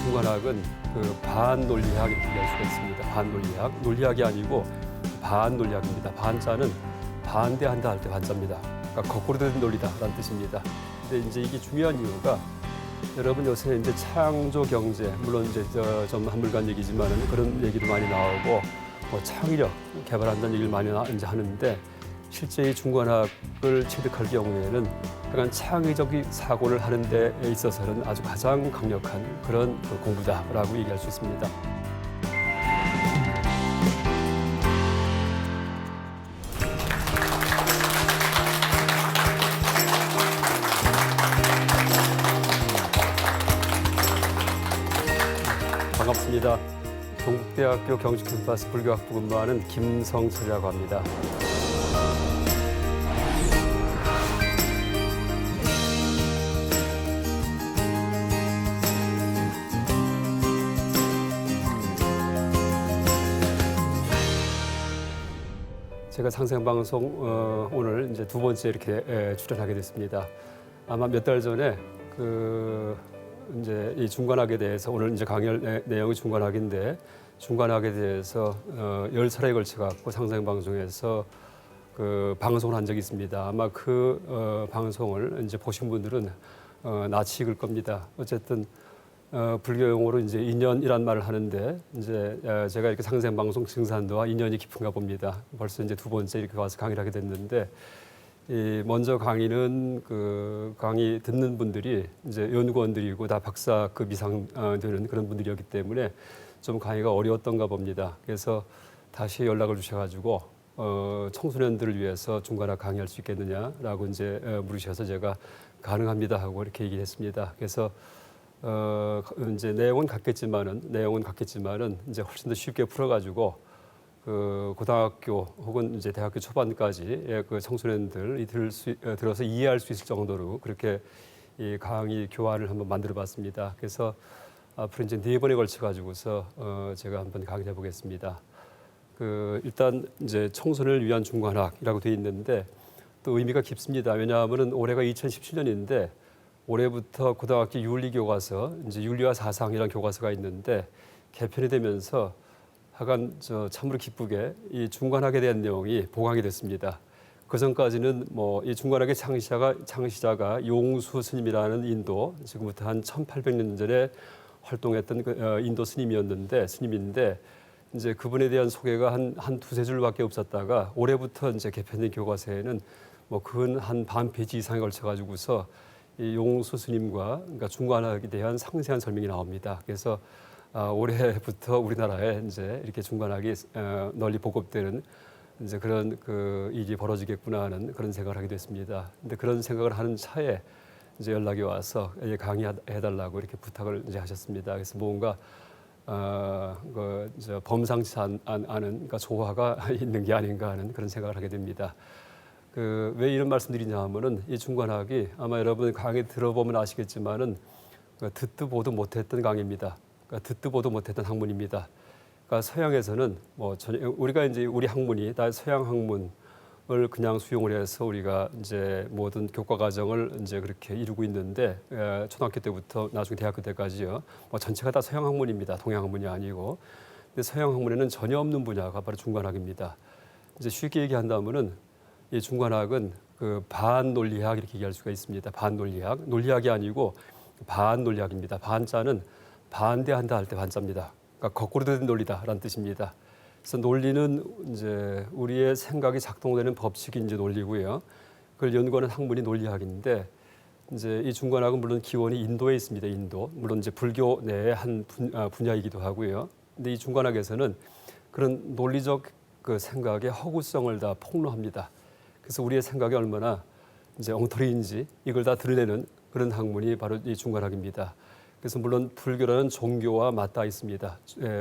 중간학은 그 반논리학 이렇게 얘기할 수가 있습니다. 반논리학, 논리학이 아니고 반논리학입니다. 반자는 반대한다 할 때 반자입니다. 그러니까 거꾸로 된 논리다라는 뜻입니다. 근데 이제 이게 중요한 이유가 여러분 요새 이제 창조 경제, 물론 이제 좀 한물간 얘기지만은 그런 얘기도 많이 나오고 뭐 창의력 개발한다는 얘기를 많이 이제 하는데 실제 이 중간학을 취득할 경우에는 약간 창의적인 사고를 하는 데 있어서는 아주 가장 강력한 그런 공부다라고 얘기할 수 있습니다. 반갑습니다. 동국대학교 경주캠퍼스 불교학부 근무하는 김성철이라고 합니다. 제가 상생방송 오늘 이제 두 번째 이렇게 출연하게 됐습니다. 아마 몇 달 전에 이제 이 중간학에 대해서 오늘 이제 강의 내용이 중간학인데 중간학에 대해서 10차례에 걸쳐 갖고 상생방송에서 방송을 한 적이 있습니다. 아마 방송을 이제 보신 분들은 낯이 익을 겁니다. 어쨌든 불교 용어로 이제 인연이란 말을 하는데 이제 제가 이렇게 상생방송 증산도와 인연이 깊은가 봅니다. 벌써 이제 두 번째 이렇게 와서 강의를 하게 됐는데 먼저 강의는 강의 듣는 분들이 이제 연구원들이고 다 박사급 이상 되는 그런 분들이었기 때문에 좀 강의가 어려웠던가 봅니다. 그래서 다시 연락을 주셔가지고 청소년들을 위해서 중간학 강의할 수 있겠느냐라고 이제 물으셔서 제가 가능합니다 하고 이렇게 얘기했습니다. 그래서 이제 내용은 같겠지만은 이제 훨씬 더 쉽게 풀어가지고 고등학교 혹은 이제 대학교 초반까지 그 청소년들이 들어서 이해할 수 있을 정도로 그렇게 이 강의 교환을 한번 만들어봤습니다. 그래서 앞으로 이제 4번에 걸쳐가지고서 제가 한번 강의해 보겠습니다. 일단 이제 청소년을 위한 중간학이라고 되어 있는데 또 의미가 깊습니다. 왜냐하면은 올해가 2017년인데 올해부터 고등학교 윤리교과서, 이제 윤리와 사상이라는 교과서가 있는데 개편이 되면서 하간 참으로 기쁘게 이 중간학에 대한 내용이 보강이 됐습니다. 그 전까지는 뭐 이 중간학의 창시자가 용수 스님이라는 인도, 지금부터 한 1800년 전에 활동했던 인도 스님인데 이제 그분에 대한 소개가 한 두세 줄밖에 없었다가 올해부터 이제 개편된 교과서에는 뭐 근 한 반 페이지 이상에 걸쳐 가지고서 이 용수 스님과 그러니까 중간학에 대한 상세한 설명이 나옵니다. 그래서 올해부터 우리나라에 이제 이렇게 중간학이 널리 보급되는 이제 그런 일이 벌어지겠구나 하는 그런 생각을 하게 됐습니다. 근데 그런 생각을 하는 차에 이제 연락이 와서 강의해달라고 이렇게 부탁을 이제 하셨습니다. 그래서 뭔가 범상치 않은 그러니까 조화가 있는 게 아닌가 하는 그런 생각을 하게 됩니다. 왜 이런 말씀드리냐 하면은 이 중간학이 아마 여러분 강의 들어보면 아시겠지만은 듣도 보도 못했던 강의입니다. 그러니까 듣도 보도 못했던 학문입니다. 그러니까 서양에서는 뭐 우리가 이제 우리 학문이 다 서양 학문을 그냥 수용을 해서 우리가 이제 모든 교과 과정을 이제 그렇게 이루고 있는데 초등학교 때부터 나중에 대학교 때까지요. 뭐 전체가 다 서양 학문입니다. 동양 학문이 아니고. 근데 서양 학문에는 전혀 없는 분야가 바로 중간학입니다. 이제 쉽게 얘기한다면은 이 중간학은 반논리학 이렇게 얘기할 수가 있습니다. 반논리학, 논리학이 아니고 반논리학입니다. 반자는 반대한다 할 때 반자입니다. 그러니까 거꾸로 된 논리다라는 뜻입니다. 그래서 논리는 이제 우리의 생각이 작동되는 법칙이 이제 논리고요. 그걸 연구하는 학문이 논리학인데 이제 이 중간학은 물론 기원이 인도에 있습니다. 인도 물론 이제 불교 내의 한 분야이기도 하고요. 근데 이 중간학에서는 그런 논리적 생각의 허구성을 다 폭로합니다. 그래서 우리의 생각이 얼마나 이제 엉터리인지 이걸 다 드러내는 그런 학문이 바로 이 중간학입니다. 그래서 물론 불교라는 종교와 맞닿아 있습니다.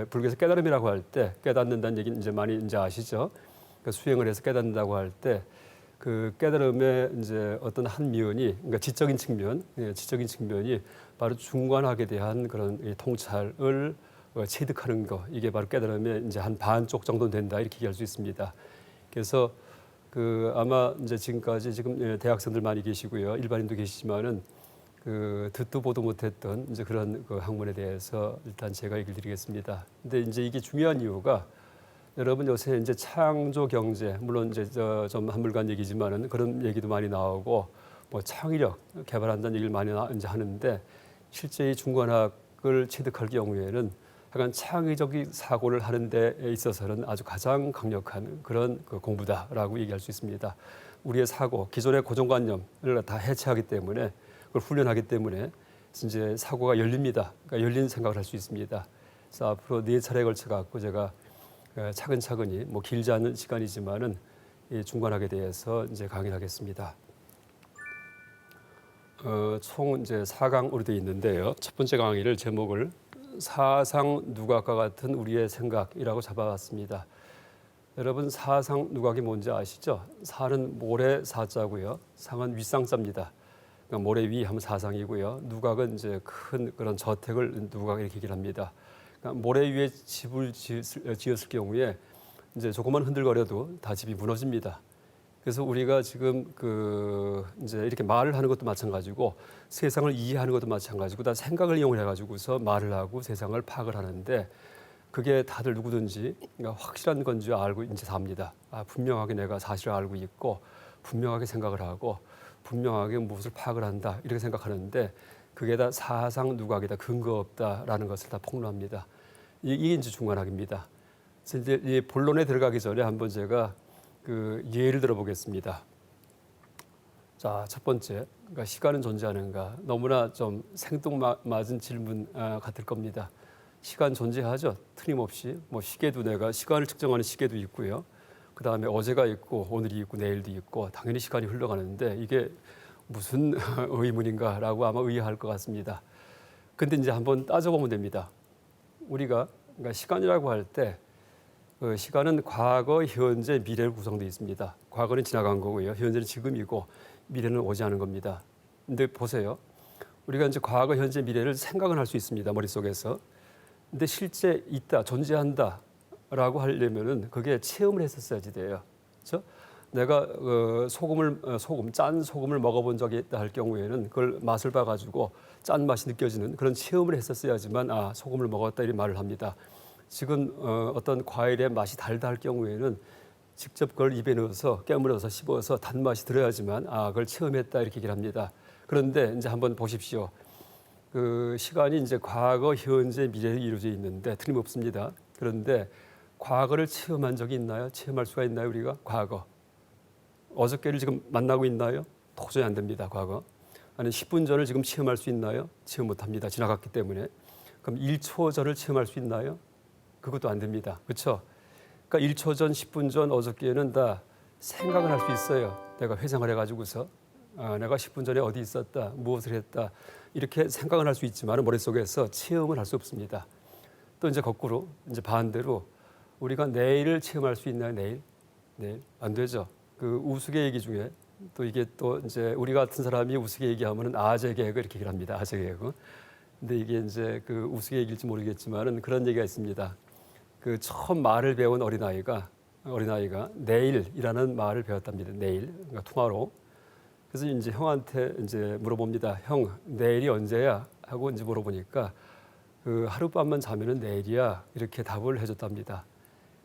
불교에서 깨달음이라고 할 때 깨닫는다는 얘기는 이제 많이 이제 아시죠? 그러니까 수행을 해서 깨닫는다고 할 때 그 깨달음의 이제 어떤 한 면이 그러니까 지적인 측면이 바로 중간학에 대한 그런 통찰을 체득하는 거 이게 바로 깨달음의 이제 한 반쪽 정도 된다 이렇게 얘기할 수 있습니다. 그래서 아마 이제 지금 대학생들 많이 계시고요 일반인도 계시지만은 그 듣도 보도 못했던 이제 그런 그 학문에 대해서 일단 제가 얘기를 드리겠습니다. 근데 이제 이게 중요한 이유가 여러분 요새 이제 창조 경제 물론 이제 좀 한물간 얘기지만은 그런 얘기도 많이 나오고 뭐 창의력 개발한다는 얘기를 많이 이제 하는데 실제 이 중관학을 취득할 경우에는 약간 창의적인 사고를 하는 데 있어서는 아주 가장 강력한 그런 그 공부다라고 얘기할 수 있습니다. 우리의 사고, 기존의 고정관념을 다 해체하기 때문에 그걸 훈련하기 때문에 이제 사고가 열립니다. 그러니까 열린 생각을 할 수 있습니다. 그래서 앞으로 4차례에 걸쳐 갖고 제가 차근차근히 뭐 길지 않은 시간이지만은 이 중관학에 대해서 이제 강의를 하겠습니다. 총 이제 4강으로 되어 있는데요. 첫 번째 강의를 제목을 사상 누각과 같은 우리의 생각이라고 잡아봤습니다. 여러분 사상 누각이 뭔지 아시죠? 사는 모래 사자고요. 상은 윗상자입니다. 그러니까 모래 위 하면 사상이고요. 누각은 이제 큰 그런 저택을 누각 이렇게 얘기를 합니다. 그러니까 모래 위에 집을 지었을 경우에 이제 조금만 흔들거려도 다 집이 무너집니다. 그래서 우리가 지금 그 이제 이렇게 말을 하는 것도 마찬가지고 세상을 이해하는 것도 마찬가지고 다 생각을 이용해 가지고서 말을 하고 세상을 파악을 하는데 그게 다들 누구든지 그러니까 확실한 건지 알고 이제 삽니다. 분명하게 내가 사실을 알고 있고 분명하게 생각을 하고 분명하게 무엇을 파악을 한다 이렇게 생각하는데 그게 다 사상 누각이다 근거 없다라는 것을 다 폭로합니다. 이게 이제 중관학입니다. 그래서 이제 이 본론에 들어가기 전에 한번 제가 그 예를 들어보겠습니다. 자, 첫 번째, 그러니까 시간은 존재하는가? 너무나 좀 생뚱맞은 질문 같을 겁니다. 시간 존재하죠. 틀림없이 뭐 시계도 내가 시간을 측정하는 시계도 있고요. 그 다음에 어제가 있고 오늘이 있고 내일도 있고 당연히 시간이 흘러가는데 이게 무슨 의문인가라고 아마 의아할 것 같습니다. 근데 이제 한번 따져보면 됩니다. 우리가 그러니까 시간이라고 할 때 시간은 과거, 현재, 미래로 구성되어 있습니다. 과거는 지나간 거고요. 현재는 지금이고 미래는 오지 않은 겁니다. 근데 보세요. 우리가 이제 과거, 현재, 미래를 생각은 할 수 있습니다. 머릿속에서. 근데 실제 있다, 존재한다라고 하려면은 그게 체험을 했었어야지 돼요. 그렇죠? 내가 짠 소금을 먹어본 적이 있다 할 경우에는 그걸 맛을 봐가지고 짠 맛이 느껴지는 그런 체험을 했었어야지만 소금을 먹었다 이런 말을 합니다. 지금 어떤 과일의 맛이 달다 할 경우에는 직접 그걸 입에 넣어서 깨물어서 씹어서 단맛이 들어야지만 그걸 체험했다 이렇게 얘기를 합니다. 그런데 이제 한번 보십시오. 그 시간이 이제 과거, 현재, 미래에 이루어져 있는데 틀림없습니다. 그런데 과거를 체험한 적이 있나요? 체험할 수가 있나요, 우리가? 과거. 어저께를 지금 만나고 있나요? 도저히 안 됩니다, 과거. 아니 10분 전을 지금 체험할 수 있나요? 체험 못 합니다. 지나갔기 때문에. 그럼 1초 전을 체험할 수 있나요? 그것도 안 됩니다. 그렇죠? 그러니까 1초 전, 10분 전, 어저께는 다 생각을 할 수 있어요. 내가 회상을 해가지고서 내가 10분 전에 어디 있었다, 무엇을 했다 이렇게 생각을 할 수 있지만 머릿속에서 체험을 할 수 없습니다. 또 이제 거꾸로 이제 반대로 우리가 내일을 체험할 수 있나요? 내일 안 되죠. 그 우스개 얘기 중에 또 이게 또 이제 우리 같은 사람이 우스개 얘기하면은 아재 개그 이렇게 얘기를 합니다. 아재 개그. 근데 이게 이제 그 우스개 얘기일지 모르겠지만은 그런 얘기가 있습니다. 그 처음 말을 배운 어린아이가 내일이라는 말을 배웠답니다. 내일, 그러니까 tomorrow. 그래서 이제 형한테 이제 물어봅니다. 형, 내일이 언제야? 하고 이제 물어보니까 그 하룻밤만 자면은 내일이야. 이렇게 답을 해줬답니다.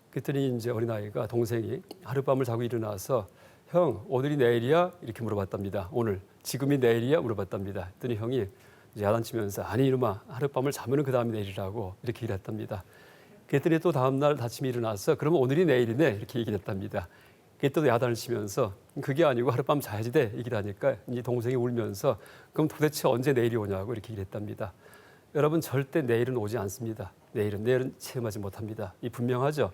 그랬더니 이제 어린아이가 동생이 하룻밤을 자고 일어나서 형, 오늘이 내일이야? 이렇게 물어봤답니다. 오늘, 지금이 내일이야? 물어봤답니다. 그랬더니 형이 이제 야단치면서 아니 이놈아, 하룻밤을 자면은 그 다음에 내일이라고 이렇게 얘기를 했답니다. 그랬더니 또 다음날 아침에 일어나서 그러면 오늘이 내일이네 이렇게 얘기를 했답니다. 또 야단을 치면서 그게 아니고 하룻밤 자야지 돼 얘기를 하니까 이제 동생이 울면서 그럼 도대체 언제 내일이 오냐고 이렇게 얘기를 했답니다. 여러분 절대 내일은 오지 않습니다. 내일은 체험하지 못합니다. 이 분명하죠.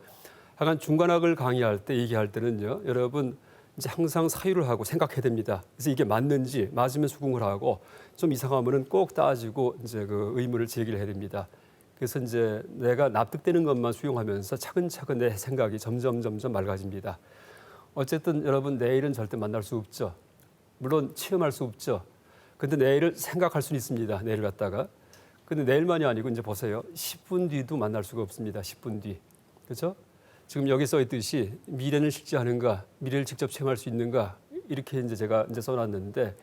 하여간 중관학을 강의할 때 얘기할 때는요. 여러분 이제 항상 사유를 하고 생각해야 됩니다. 그래서 이게 맞는지 맞으면 수긍을 하고 좀 이상하면은 꼭 따지고 이제 그 의문을 제기를 해야 됩니다. 그래서 이제 내가 납득되는 것만 수용하면서 차근차근 내 생각이 점점 맑아집니다. 어쨌든 여러분 내일은 절대 만날 수 없죠. 물론 체험할 수 없죠. 근데 내일을 생각할 수는 있습니다. 내일 갖다가. 근데 내일만이 아니고 이제 보세요. 10분 뒤도 만날 수가 없습니다. 10분 뒤. 그렇죠? 지금 여기 써 있듯이 미래는 실제하는가, 미래를 직접 체험할 수 있는가 이렇게 이제 제가 이제 써놨는데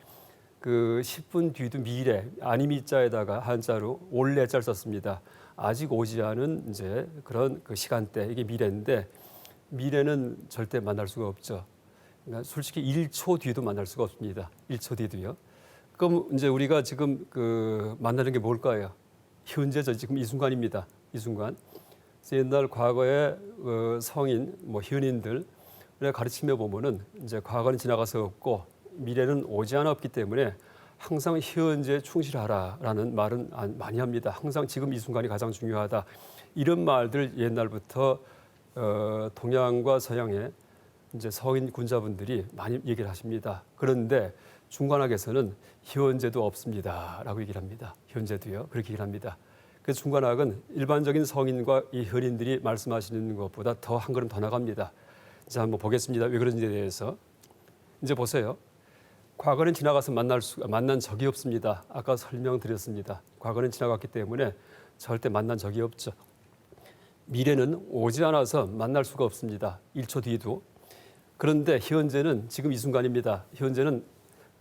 그 10분 뒤도 미래 아니미자에다가 한자로 올래자를 썼습니다. 아직 오지 않은 이제 그런 그 시간대 이게 미래인데 미래는 절대 만날 수가 없죠. 그러니까 솔직히 1초 뒤도 만날 수가 없습니다. 1초 뒤도요. 그럼 이제 우리가 지금 그 만나는 게 뭘까요? 현재죠. 지금 이 순간입니다. 이 순간. 옛날 과거의 성인, 뭐 현인들 가르침에 보면은 이제 과거는 지나가서 없고 미래는 오지 않아 없기 때문에 항상 현재에 충실하라라는 말은 많이 합니다. 항상 지금 이 순간이 가장 중요하다. 이런 말들 옛날부터 동양과 서양의 이제 성인 군자분들이 많이 얘기를 하십니다. 그런데 중관학에서는 현재도 없습니다라고 얘기를 합니다. 현재도요. 그렇게 얘기를 합니다. 그래서 중관학은 일반적인 성인과 이 현인들이 말씀하시는 것보다 더 한 걸음 더 나갑니다. 자, 한번 보겠습니다. 왜 그런지에 대해서. 이제 보세요. 과거는 지나가서 만난 적이 없습니다. 아까 설명드렸습니다. 과거는 지나갔기 때문에 절대 만난 적이 없죠. 미래는 오지 않아서 만날 수가 없습니다. 1초 뒤도. 그런데 현재는 지금 이 순간입니다. 현재는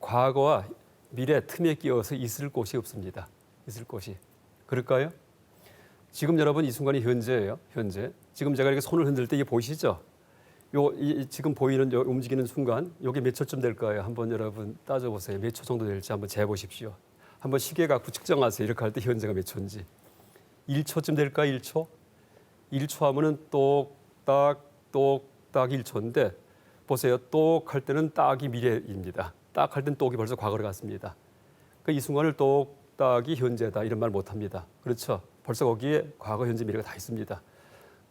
과거와 미래 틈에 끼어서 있을 곳이 없습니다. 있을 곳이. 그럴까요? 지금 여러분 이 순간이 현재예요. 현재. 지금 제가 이렇게 손을 흔들 때 이게 보이시죠? 지금 보이는 움직이는 순간 이게 몇 초쯤 될까요? 한번 여러분 따져보세요. 몇 초 정도 될지 한번 재보십시오. 한번 시계 갖고 측정하세요. 이렇게 할 때 현재가 몇 초인지. 1초쯤 될까요? 1초? 1초 하면은 똑딱 1초인데 보세요. 똑 할 때는 딱이 미래입니다. 딱 할 때는 똑이 벌써 과거로 갔습니다. 이 순간을 똑딱이 현재다 이런 말 못합니다. 그렇죠? 벌써 거기에 과거, 현재, 미래가 다 있습니다.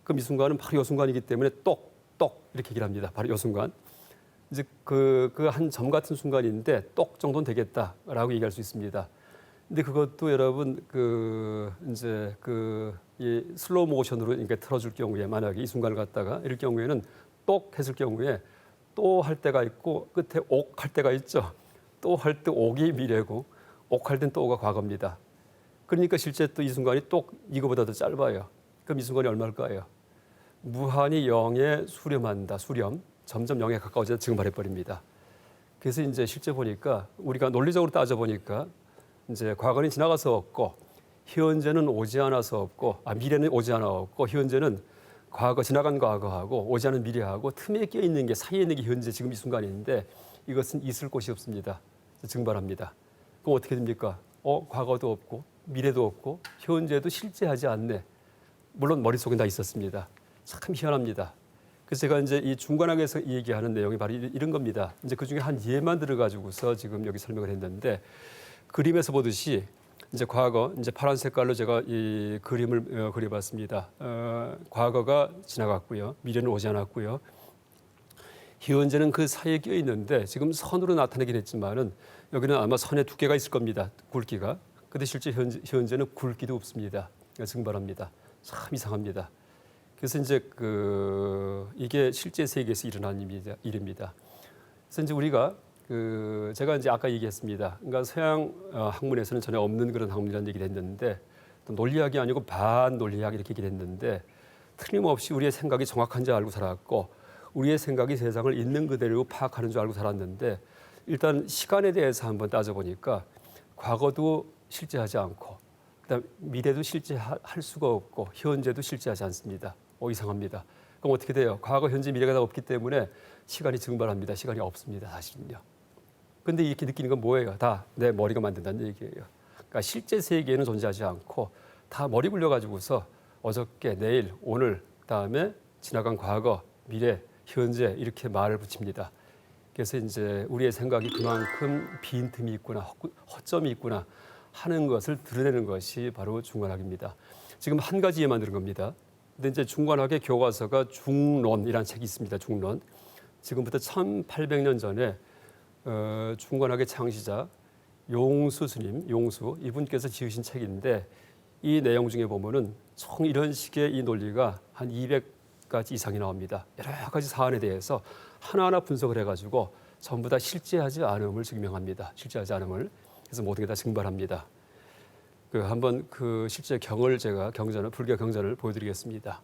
그럼 이 순간은 바로 이 순간이기 때문에 똑 이렇게 얘기를 합니다. 바로 이 순간. 이제 그 한 점 같은 순간인데 똑 정도는 되겠다라고 얘기할 수 있습니다. 근데 그것도 여러분 이 슬로우 모션으로 이렇게 틀어줄 경우에 만약에 이 순간을 갖다가 이럴 경우에는 똑 했을 경우에 또 할 때가 있고 끝에 옥 할 때가 있죠. 또 할 때 옥이 미래고 옥 할 땐 또가 과거입니다. 그러니까 실제 또 이 순간이 똑 이거보다 더 짧아요. 그럼 이 순간이 얼마일까요? 무한히 0에 수렴한다. 수렴. 점점 0에 가까워지다 지금 말해버립니다. 그래서 이제 실제 보니까 우리가 논리적으로 따져보니까 이제 과거는 지나가서 없고 현재는 오지 않아서 없고 미래는 오지 않아 없고 현재는 지나간 과거하고 오지 않은 미래하고 틈에 끼어 있는 게 사이에 있는 게 현재 지금 이 순간인데 이것은 있을 곳이 없습니다. 증발합니다. 그럼 어떻게 됩니까? 과거도 없고 미래도 없고 현재도 실제하지 않네. 물론 머릿속에 다 있었습니다. 참 희한합니다. 그래서 제가 이제 이 중관학에서 얘기하는 내용이 바로 이런 겁니다. 이제 그 중에 한 예만 들어가지고서 지금 여기 설명을 했는데 그림에서 보듯이 이제 과거 이제 파란 색깔로 제가 이 그림을 그려봤습니다. 과거가 지나갔고요, 미래는 오지 않았고요. 현재는 그 사이에 끼어 있는데 지금 선으로 나타내긴 했지만은 여기는 아마 선의 두께가 있을 겁니다. 굵기가. 근데 실제 현재는 굵기도 없습니다. 증발합니다. 참 이상합니다. 그래서 이제 이게 실제 세계에서 일어난 일입니다. 그래서 이제 우리가 제가 이제 아까 얘기했습니다. 그러니까 서양 학문에서는 전혀 없는 그런 학문이라는 얘기를 했는데 또 논리학이 아니고 반논리학 이렇게 얘기를 했는데 틀림없이 우리의 생각이 정확한 줄 알고 살았고 우리의 생각이 세상을 있는 그대로 파악하는 줄 알고 살았는데 일단 시간에 대해서 한번 따져보니까 과거도 실제하지 않고 그다음 미래도 실제할 수가 없고 현재도 실제하지 않습니다. 이상합니다. 그럼 어떻게 돼요? 과거, 현재, 미래가 다 없기 때문에 시간이 증발합니다. 시간이 없습니다. 사실은요. 근데 이렇게 느끼는 건 뭐예요? 다 내 머리가 만든다는 얘기예요. 그러니까 실제 세계에는 존재하지 않고 다 머리 굴려가지고서 어저께, 내일, 오늘, 그다음에 지나간 과거, 미래, 현재 이렇게 말을 붙입니다. 그래서 이제 우리의 생각이 그만큼 빈틈이 있구나, 허점이 있구나 하는 것을 드러내는 것이 바로 중관학입니다. 지금 한 가지 예만 들은 겁니다. 근데 이제 중관학의 교과서가 중론이라는 책이 있습니다. 중론. 지금부터 1800년 전에 중관학의 창시자 용수 스님, 이분께서 지으신 책인데 이 내용 중에 보면은 총 이런 식의 이 논리가 한 200가지 이상이 나옵니다. 여러 가지 사안에 대해서 하나하나 분석을 해가지고 전부 다 실제하지 않음을 증명합니다. 실제하지 않음을. 그래서 모든 게 다 증발합니다. 한번 실제 경전을 불교 경전을 보여드리겠습니다.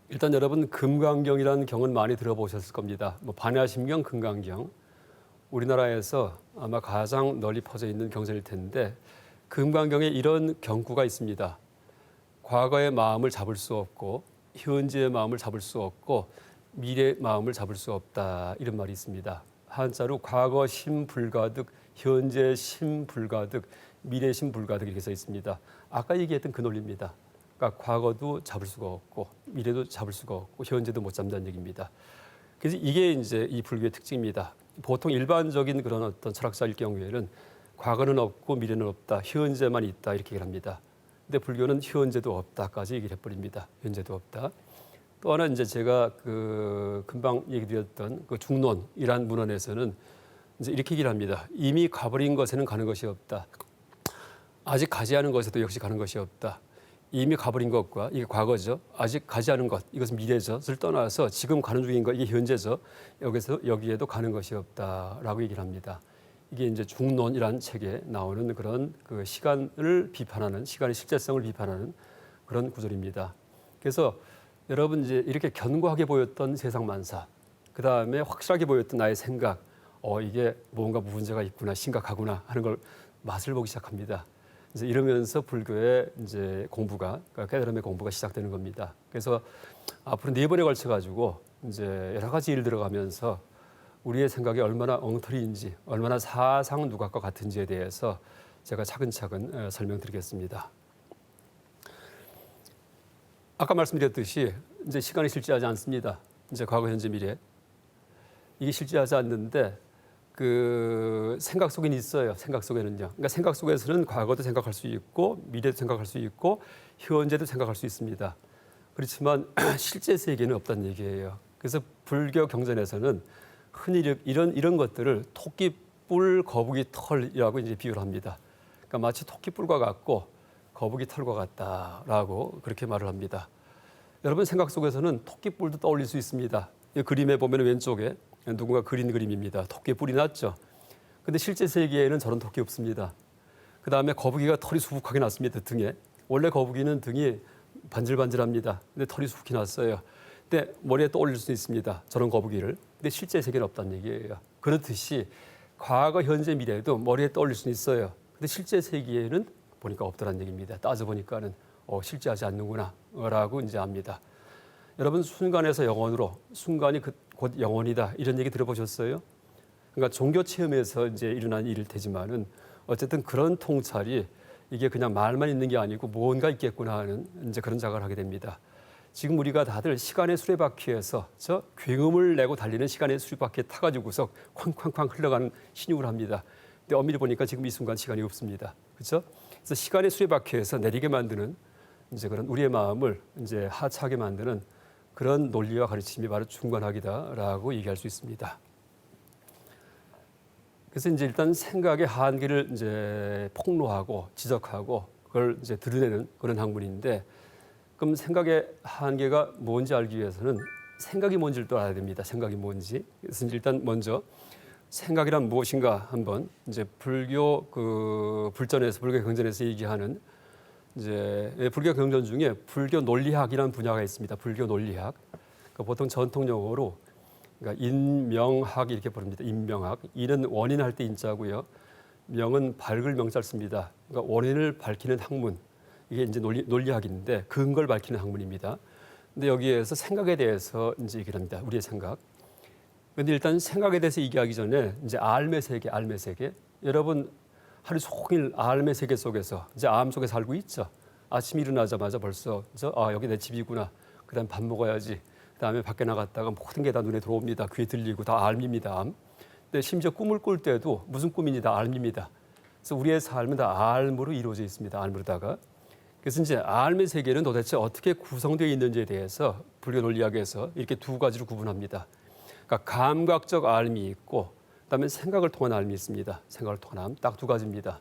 일단 여러분 금강경이라는 경은 많이 들어보셨을 겁니다. 반야심경, 금강경. 우리나라에서 아마 가장 널리 퍼져 있는 경전일 텐데 금강경에 이런 경구가 있습니다. 과거의 마음을 잡을 수 없고 현재의 마음을 잡을 수 없고 미래의 마음을 잡을 수 없다 이런 말이 있습니다. 한자로 과거 심불가득, 현재 심불가득, 미래 심불가득 이렇게 써 있습니다. 아까 얘기했던 그 논리입니다. 그러니까 과거도 잡을 수가 없고 미래도 잡을 수가 없고 현재도 못 잡는다는 얘기입니다. 그래서 이게 이제 이 불교의 특징입니다. 보통 일반적인 그런 어떤 철학자일 경우에는 과거는 없고 미래는 없다, 현재만 있다 이렇게 얘기를 합니다. 근데 불교는 현재도 없다까지 얘기를 해버립니다. 현재도 없다. 또 하나 이제 제가 금방 얘기드렸던 그 중론이란 문헌에서는 이제 이렇게 얘기를 합니다. 이미 가버린 것에는 가는 것이 없다. 아직 가지 않은 것에도 역시 가는 것이 없다. 이미 가버린 것과 이게 과거죠. 아직 가지 않은 것, 이것은 미래죠.를 떠나서 지금 가는 중인 것, 이게 현재죠. 여기에도 가는 것이 없다라고 얘기를 합니다. 이게 이제 중론이라는 책에 나오는 그런 그 시간을 비판하는, 시간의 실제성을 비판하는 그런 구절입니다. 그래서 여러분 이제 이렇게 견고하게 보였던 세상 만사, 그 다음에 확실하게 보였던 나의 생각, 이게 뭔가 문제가 있구나, 심각하구나 하는 걸 맛을 보기 시작합니다. 이제 이러면서 불교의 이제 공부가, 그러니까 깨달음의 공부가 시작되는 겁니다. 그래서 앞으로 4번에 걸쳐 가지고 이제 여러 가지 일 들어가면서 우리의 생각이 얼마나 엉터리인지, 얼마나 사상 누각과 같은지에 대해서 제가 차근차근 설명드리겠습니다. 아까 말씀드렸듯이 이제 시간이 실제하지 않습니다. 이제 과거, 현재, 미래 이게 실제하지 않는데 그 생각 속에는 있어요. 생각 속에는요. 그러니까 생각 속에서는 과거도 생각할 수 있고 미래도 생각할 수 있고 현재도 생각할 수 있습니다. 그렇지만 실제 세계는 없다는 얘기예요. 그래서 불교 경전에서는 흔히 이런 것들을 토끼뿔, 거북이 털이라고 이제 비유를 합니다. 그러니까 마치 토끼뿔과 같고 거북이 털과 같다라고 그렇게 말을 합니다. 여러분 생각 속에서는 토끼뿔도 떠올릴 수 있습니다. 이 그림에 보면 왼쪽에 누군가 그린 그림입니다. 토끼 뿔이 났죠. 근데 실제 세계에는 저런 토끼 없습니다. 그 다음에 거북이가 털이 수북하게 났습니다. 등에. 원래 거북이는 등이 반질반질합니다. 근데 털이 수북히 났어요. 근데 머리에 떠올릴 수 있습니다. 저런 거북이를. 근데 실제 세계는 없다는 얘기예요. 그렇듯이 과거, 현재, 미래도 머리에 떠올릴 수는 있어요. 근데 실제 세계에는 보니까 없더란 얘기입니다. 따져보니까는 실제하지 않는구나 라고 이제 압니다. 여러분 순간에서 영원으로, 순간이 곧 영원이다 이런 얘기 들어보셨어요? 그러니까 종교 체험에서 이제 일어난 일일 테지만은 어쨌든 그런 통찰이 이게 그냥 말만 있는 게 아니고 뭔가 있겠구나 하는 이제 그런 자각을 하게 됩니다. 지금 우리가 다들 시간의 수레바퀴에서 저 굉음을 내고 달리는 시간의 수레바퀴에 타가지고서 쾅쾅쾅 흘러가는 신용을 합니다. 근데 엄밀히 보니까 지금 이 순간 시간이 없습니다. 그렇죠? 그래서 시간의 수레바퀴에서 내리게 만드는 이제 그런 우리의 마음을 이제 하차하게 만드는 그런 논리와 가르침이 바로 중관학이다라고 얘기할 수 있습니다. 그래서 이제 일단 생각의 한계를 이제 폭로하고 지적하고 그걸 이제 드러내는 그런 학문인데, 그럼 생각의 한계가 뭔지 알기 위해서는 생각이 뭔지를 또 알아야 됩니다. 생각이 뭔지. 그래서 일단 먼저 생각이란 무엇인가 한번 이제 불교 불전에서 불교 경전에서 얘기하는 이제 불교 경전 중에 불교 논리학이라는 분야가 있습니다. 불교 논리학. 그러니까 보통 전통 용어로 그러니까 인명학 이렇게 부릅니다. 인명학. 인은 원인할 때 인자고요. 명은 밝을 명자를 씁니다. 그러니까 원인을 밝히는 학문. 이게 이제 논리학인데 근거를 밝히는 학문입니다. 근데 여기에서 생각에 대해서 이제 얘기를 합니다. 우리의 생각. 근데 일단 생각에 대해서 얘기하기 전에 이제 알매 세계. 여러분 하루 종일 알매 세계 속에서 이제 암 속에 살고 있죠. 아침 일어나자마자 벌써 여기 내 집이구나. 그다음 밥 먹어야지. 그다음에 밖에 나갔다가 모든 게 다 눈에 들어옵니다. 귀에 들리고 다 알입니다. 암. 근데 심지어 꿈을 꿀 때도 무슨 꿈인지 다 알입니다. 그래서 우리의 삶은 다 알무로 이루어져 있습니다. 알무로다가. 그래서 이제 알매 세계는 도대체 어떻게 구성되어 있는지에 대해서 불교 논리학에서 이렇게 두 가지로 구분합니다. 그러니까 감각적 알미 있고 그다음에 생각을 통한 알미 있습니다. 생각을 통한 암 딱 두 가지입니다.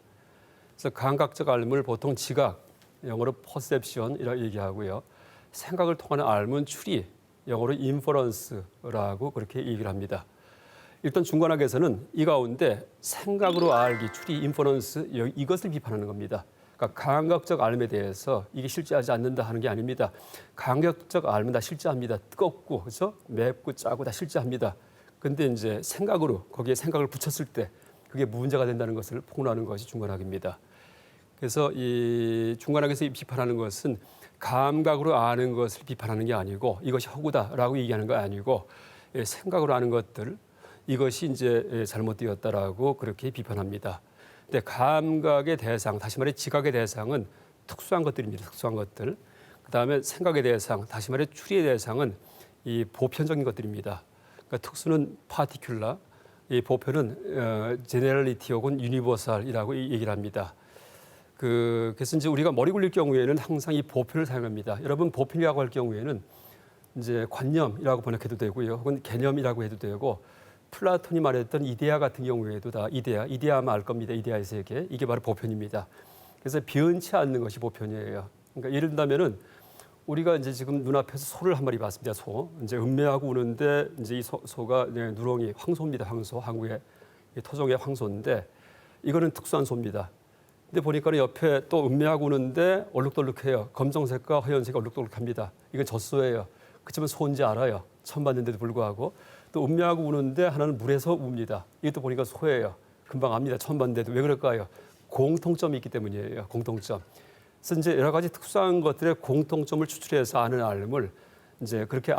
그래서 감각적 알을 보통 지각, 영어로 퍼셉션이라고 얘기하고요. 생각을 통한 알은 추리, 영어로 인퍼런스라고 그렇게 얘기를 합니다. 일단 중관학에서는 이 가운데 생각으로 알기, 추리, 인퍼런스 이것을 비판하는 겁니다. 그러니까 감각적 알에 대해서 이게 실제하지 않는다 하는 게 아닙니다. 감각적 알은 다 실제합니다. 뜨겁고 그렇죠? 맵고 짜고 다 실제합니다. 근데 이제 생각으로 거기에 생각을 붙였을 때 그게 문제가 된다는 것을 폭로하는 것이 중간학입니다. 그래서 이 중간학에서 비판하는 것은 감각으로 아는 것을 비판하는 게 아니고 이것이 허구다라고 얘기하는 거 아니고 생각으로 아는 것들 이것이 이제 잘못되었다라고 그렇게 비판합니다. 근데 감각의 대상, 다시 말해 지각의 대상은 특수한 것들입니다. 특수한 것들. 그다음에 생각의 대상, 다시 말해 추리의 대상은 이 보편적인 것들입니다. 그러니까 특수는 파티큘라, 이 보편은 제네럴리티 혹은 유니버설이라고 얘기를 합니다. 그래서 이제 우리가 머리 굴릴 경우에는 항상 이 보편을 사용합니다. 여러분 보편이라고 할 경우에는 이제 관념이라고 번역해도 되고요, 혹은 개념이라고 해도 되고 플라톤이 말했던 이데아 같은 경우에도 다 이데아만 알 겁니다. 이데아의 세계 이게 바로 보편입니다. 그래서 변치 않는 것이 보편이에요. 그러니까 예를 들면은 우리가 이제 지금 눈앞에서 소를 한 마리 봤습니다. 소 이제 음매하고 우는데 이제 이 소가 누렁이 황소입니다. 황소 한국의 토종의 황소인데 이거는 특수한 소입니다. 근데 보니까 옆에 또 음매하고 우는데 얼룩덜룩해요. 검정색과 하얀색이 얼룩덜룩합니다. 이건 젖소예요. 그렇지만 소인지 알아요. 처음 봤는데도 불구하고 또 음매하고 우는데 하나는 물에서 웁니다. 이것도 보니까 소예요. 금방 압니다. 처음 봤는데도 왜 그럴까요? 공통점이 있기 때문이에요. 공통점. 그래서 이제 여러 가지 특수한 것들의 공통점을 추출해서 아는 알음을 이제 그렇게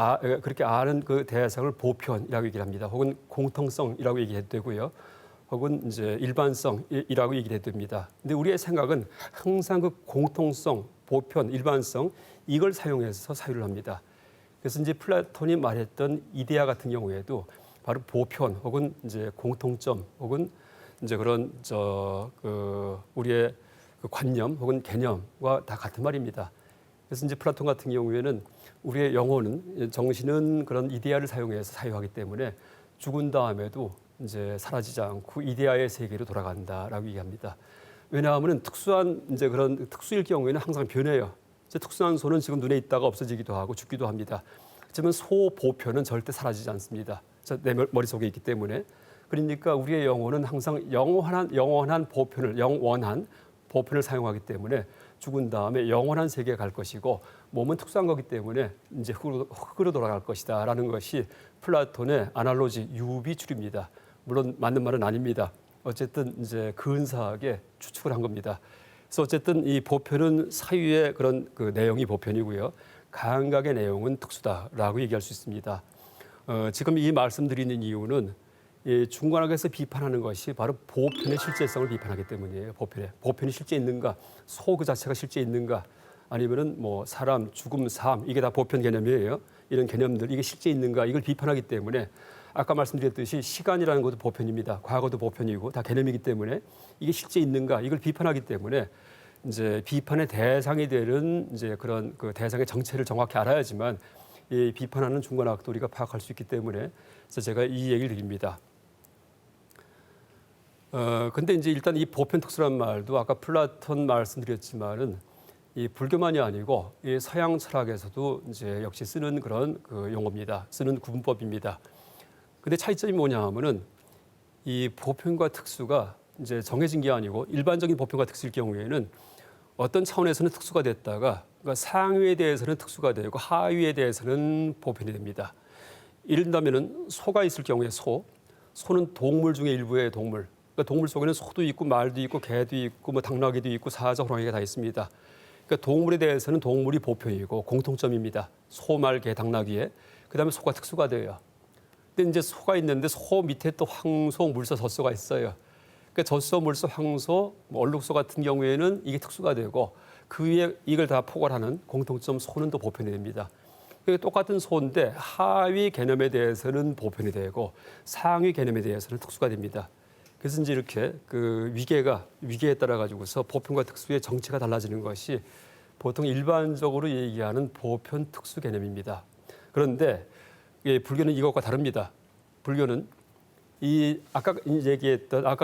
아는 그 대상을 보편이라고 얘기를 합니다. 혹은 공통성이라고 얘기해도 되고요. 혹은 이제 일반성이라고 얘기를 해도 됩니다. 근데 우리의 생각은 항상 그 공통성, 보편, 일반성 이걸 사용해서 사유를 합니다. 그래서 이제 플라톤이 말했던 이데아 같은 경우에도 바로 보편 혹은 이제 공통점 혹은 이제 그런 우리의 그 관념 혹은 개념과 다 같은 말입니다. 그래서 이제 플라톤 같은 경우에는 우리의 영혼은 정신은 그런 이데아를 사용해서 사유하기 때문에 죽은 다음에도 이제 사라지지 않고 이데아의 세계로 돌아간다라고 얘기합니다. 왜냐하면 특수한 이제 그런 특수일 경우에는 항상 변해요. 특수한 소는 지금 눈에 있다가 없어지기도 하고 죽기도 합니다. 하지만 소 보편은 절대 사라지지 않습니다. 내 머릿속에 있기 때문에. 그러니까 우리의 영혼은 항상 영원한 보편을 사용하기 때문에 죽은 다음에 영원한 세계에 갈 것이고 몸은 특수한 거기 때문에 이제 흙으로 돌아갈 것이다라는 것이 플라톤의 아날로지 유비추리입니다. 물론 맞는 말은 아닙니다. 어쨌든 이제 근사하게 추측을 한 겁니다. 그래서 어쨌든 이 보편은 사유의 그런 그 내용이 보편이고요. 감각의 내용은 특수다라고 얘기할 수 있습니다. 지금 이 말씀드리는 이유는 이 중간학에서 비판하는 것이 바로 보편의 실제성을 비판하기 때문이에요. 보편이 실제 있는가, 소 그 자체가 실제 있는가, 아니면은 뭐 사람, 죽음, 삶 이게 다 보편 개념이에요. 이런 개념들 이게 실제 있는가 이걸 비판하기 때문에 아까 말씀드렸듯이 시간이라는 것도 보편입니다. 과거도 보편이고 다 개념이기 때문에 이게 실제 있는가 이걸 비판하기 때문에 이제 비판의 대상이 되는 이제 그런 그 대상의 정체를 정확히 알아야지만 이 비판하는 중간학도 우리가 파악할 수 있기 때문에 그래서 제가 이 얘기를 드립니다. 근데 이제 일단 이 보편 특수란 말도 아까 플라톤 말씀드렸지만은 이 불교만이 아니고 이 서양 철학에서도 이제 역시 쓰는 그런 그 용어입니다. 쓰는 구분법입니다. 근데 차이점이 뭐냐 하면은 이 보편과 특수가 이제 정해진 게 아니고 일반적인 보편과 특수일 경우에는 어떤 차원에서는 특수가 됐다가 그러니까 상위에 대해서는 특수가 되고 하위에 대해서는 보편이 됩니다. 예를 들면은 소가 있을 경우에 소는 동물 중에 일부의 동물. 그러니까 동물 속에는 소도 있고 말도 있고 개도 있고 뭐 당나귀도 있고 사자, 호랑이가 다 있습니다. 그러니까 동물에 대해서는 동물이 보편이고 공통점입니다. 소, 말, 개, 당나귀에. 그다음에 소가 특수가 돼요. 근데 이제 소가 있는데 소 밑에 또 황소, 물소, 젖소가 있어요. 그러니까 젖소, 물소, 황소, 얼룩소 같은 경우에는 이게 특수가 되고 그 위에 이걸 다 포괄하는 공통점 소는 또 보편이 됩니다. 그러니까 똑같은 소인데 하위 개념에 대해서는 보편이 되고 상위 개념에 대해서는 특수가 됩니다. 그래서 이제 이렇게 그 위계에 따라 가지고서 보편과 특수의 정체가 달라지는 것이 보통 일반적으로 얘기하는 보편 특수 개념입니다. 그런데 불교는 이것과 다릅니다. 불교는 이 아까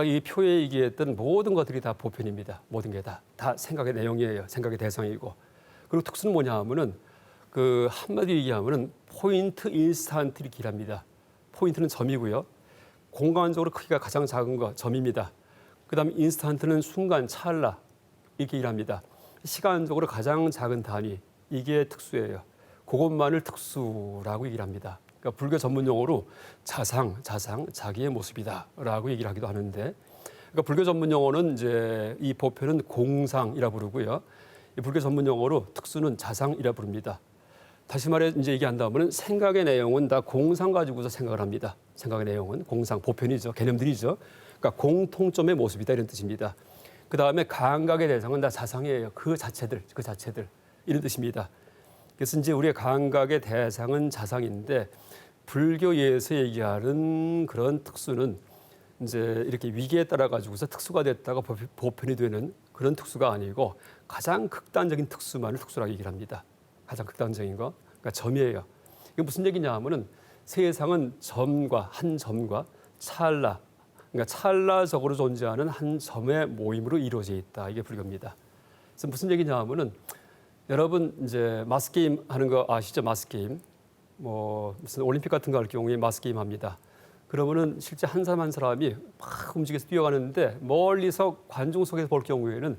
이 표에 얘기했던 모든 것들이 다 보편입니다. 모든 게 다 생각의 내용이에요. 생각의 대상이고. 그리고 특수는 뭐냐 하면은 그 한마디로 얘기하면은 포인트 인스턴트를 기랍니다. 포인트는 점이고요. 공간적으로 크기가 가장 작은 거 점입니다. 그다음에 인스턴트는 순간, 찰나 이렇게 일합니다. 시간적으로 가장 작은 단위 이게 특수예요. 그것만을 특수라고 얘기를 합니다. 그러니까 불교 전문 용어로 자상, 자기의 모습이다라고 얘기를 하기도 하는데, 그러니까 불교 전문 용어는 이제 이 보편은 공상이라 부르고요. 이 불교 전문 용어로 특수는 자상이라 부릅니다. 다시 말해 이제 얘기한다면은 생각의 내용은 다 공상 가지고서 생각을 합니다. 생각의 내용은 공상, 보편이죠, 개념들이죠. 그러니까 공통점의 모습이다 이런 뜻입니다. 그 다음에 감각의 대상은 다 자상이에요. 그 자체들 이런 뜻입니다. 그래서 이제 우리의 감각의 대상은 자상인데 불교에서 얘기하는 그런 특수는 이제 이렇게 위기에 따라 가지고서 특수가 됐다가 보편이 되는 그런 특수가 아니고 가장 극단적인 특수만을 특수라고 얘기를 합니다. 가장 극단적인 거, 그러니까 점이에요. 이게 무슨 얘기냐 하면은 세상은 한 점과 찰나, 그러니까 찰나적으로 존재하는 한 점의 모임으로 이루어져 있다. 이게 불교입니다. 그래서 무슨 얘기냐 하면은 여러분 이제 마스 게임 하는 거 아시죠? 마스 게임. 뭐 무슨 올림픽 같은 거 할 경우에 마스 게임 합니다. 그러면은 실제 한 사람 한 사람이 막 움직여서 뛰어가는데 멀리서 관중 속에서 볼 경우에는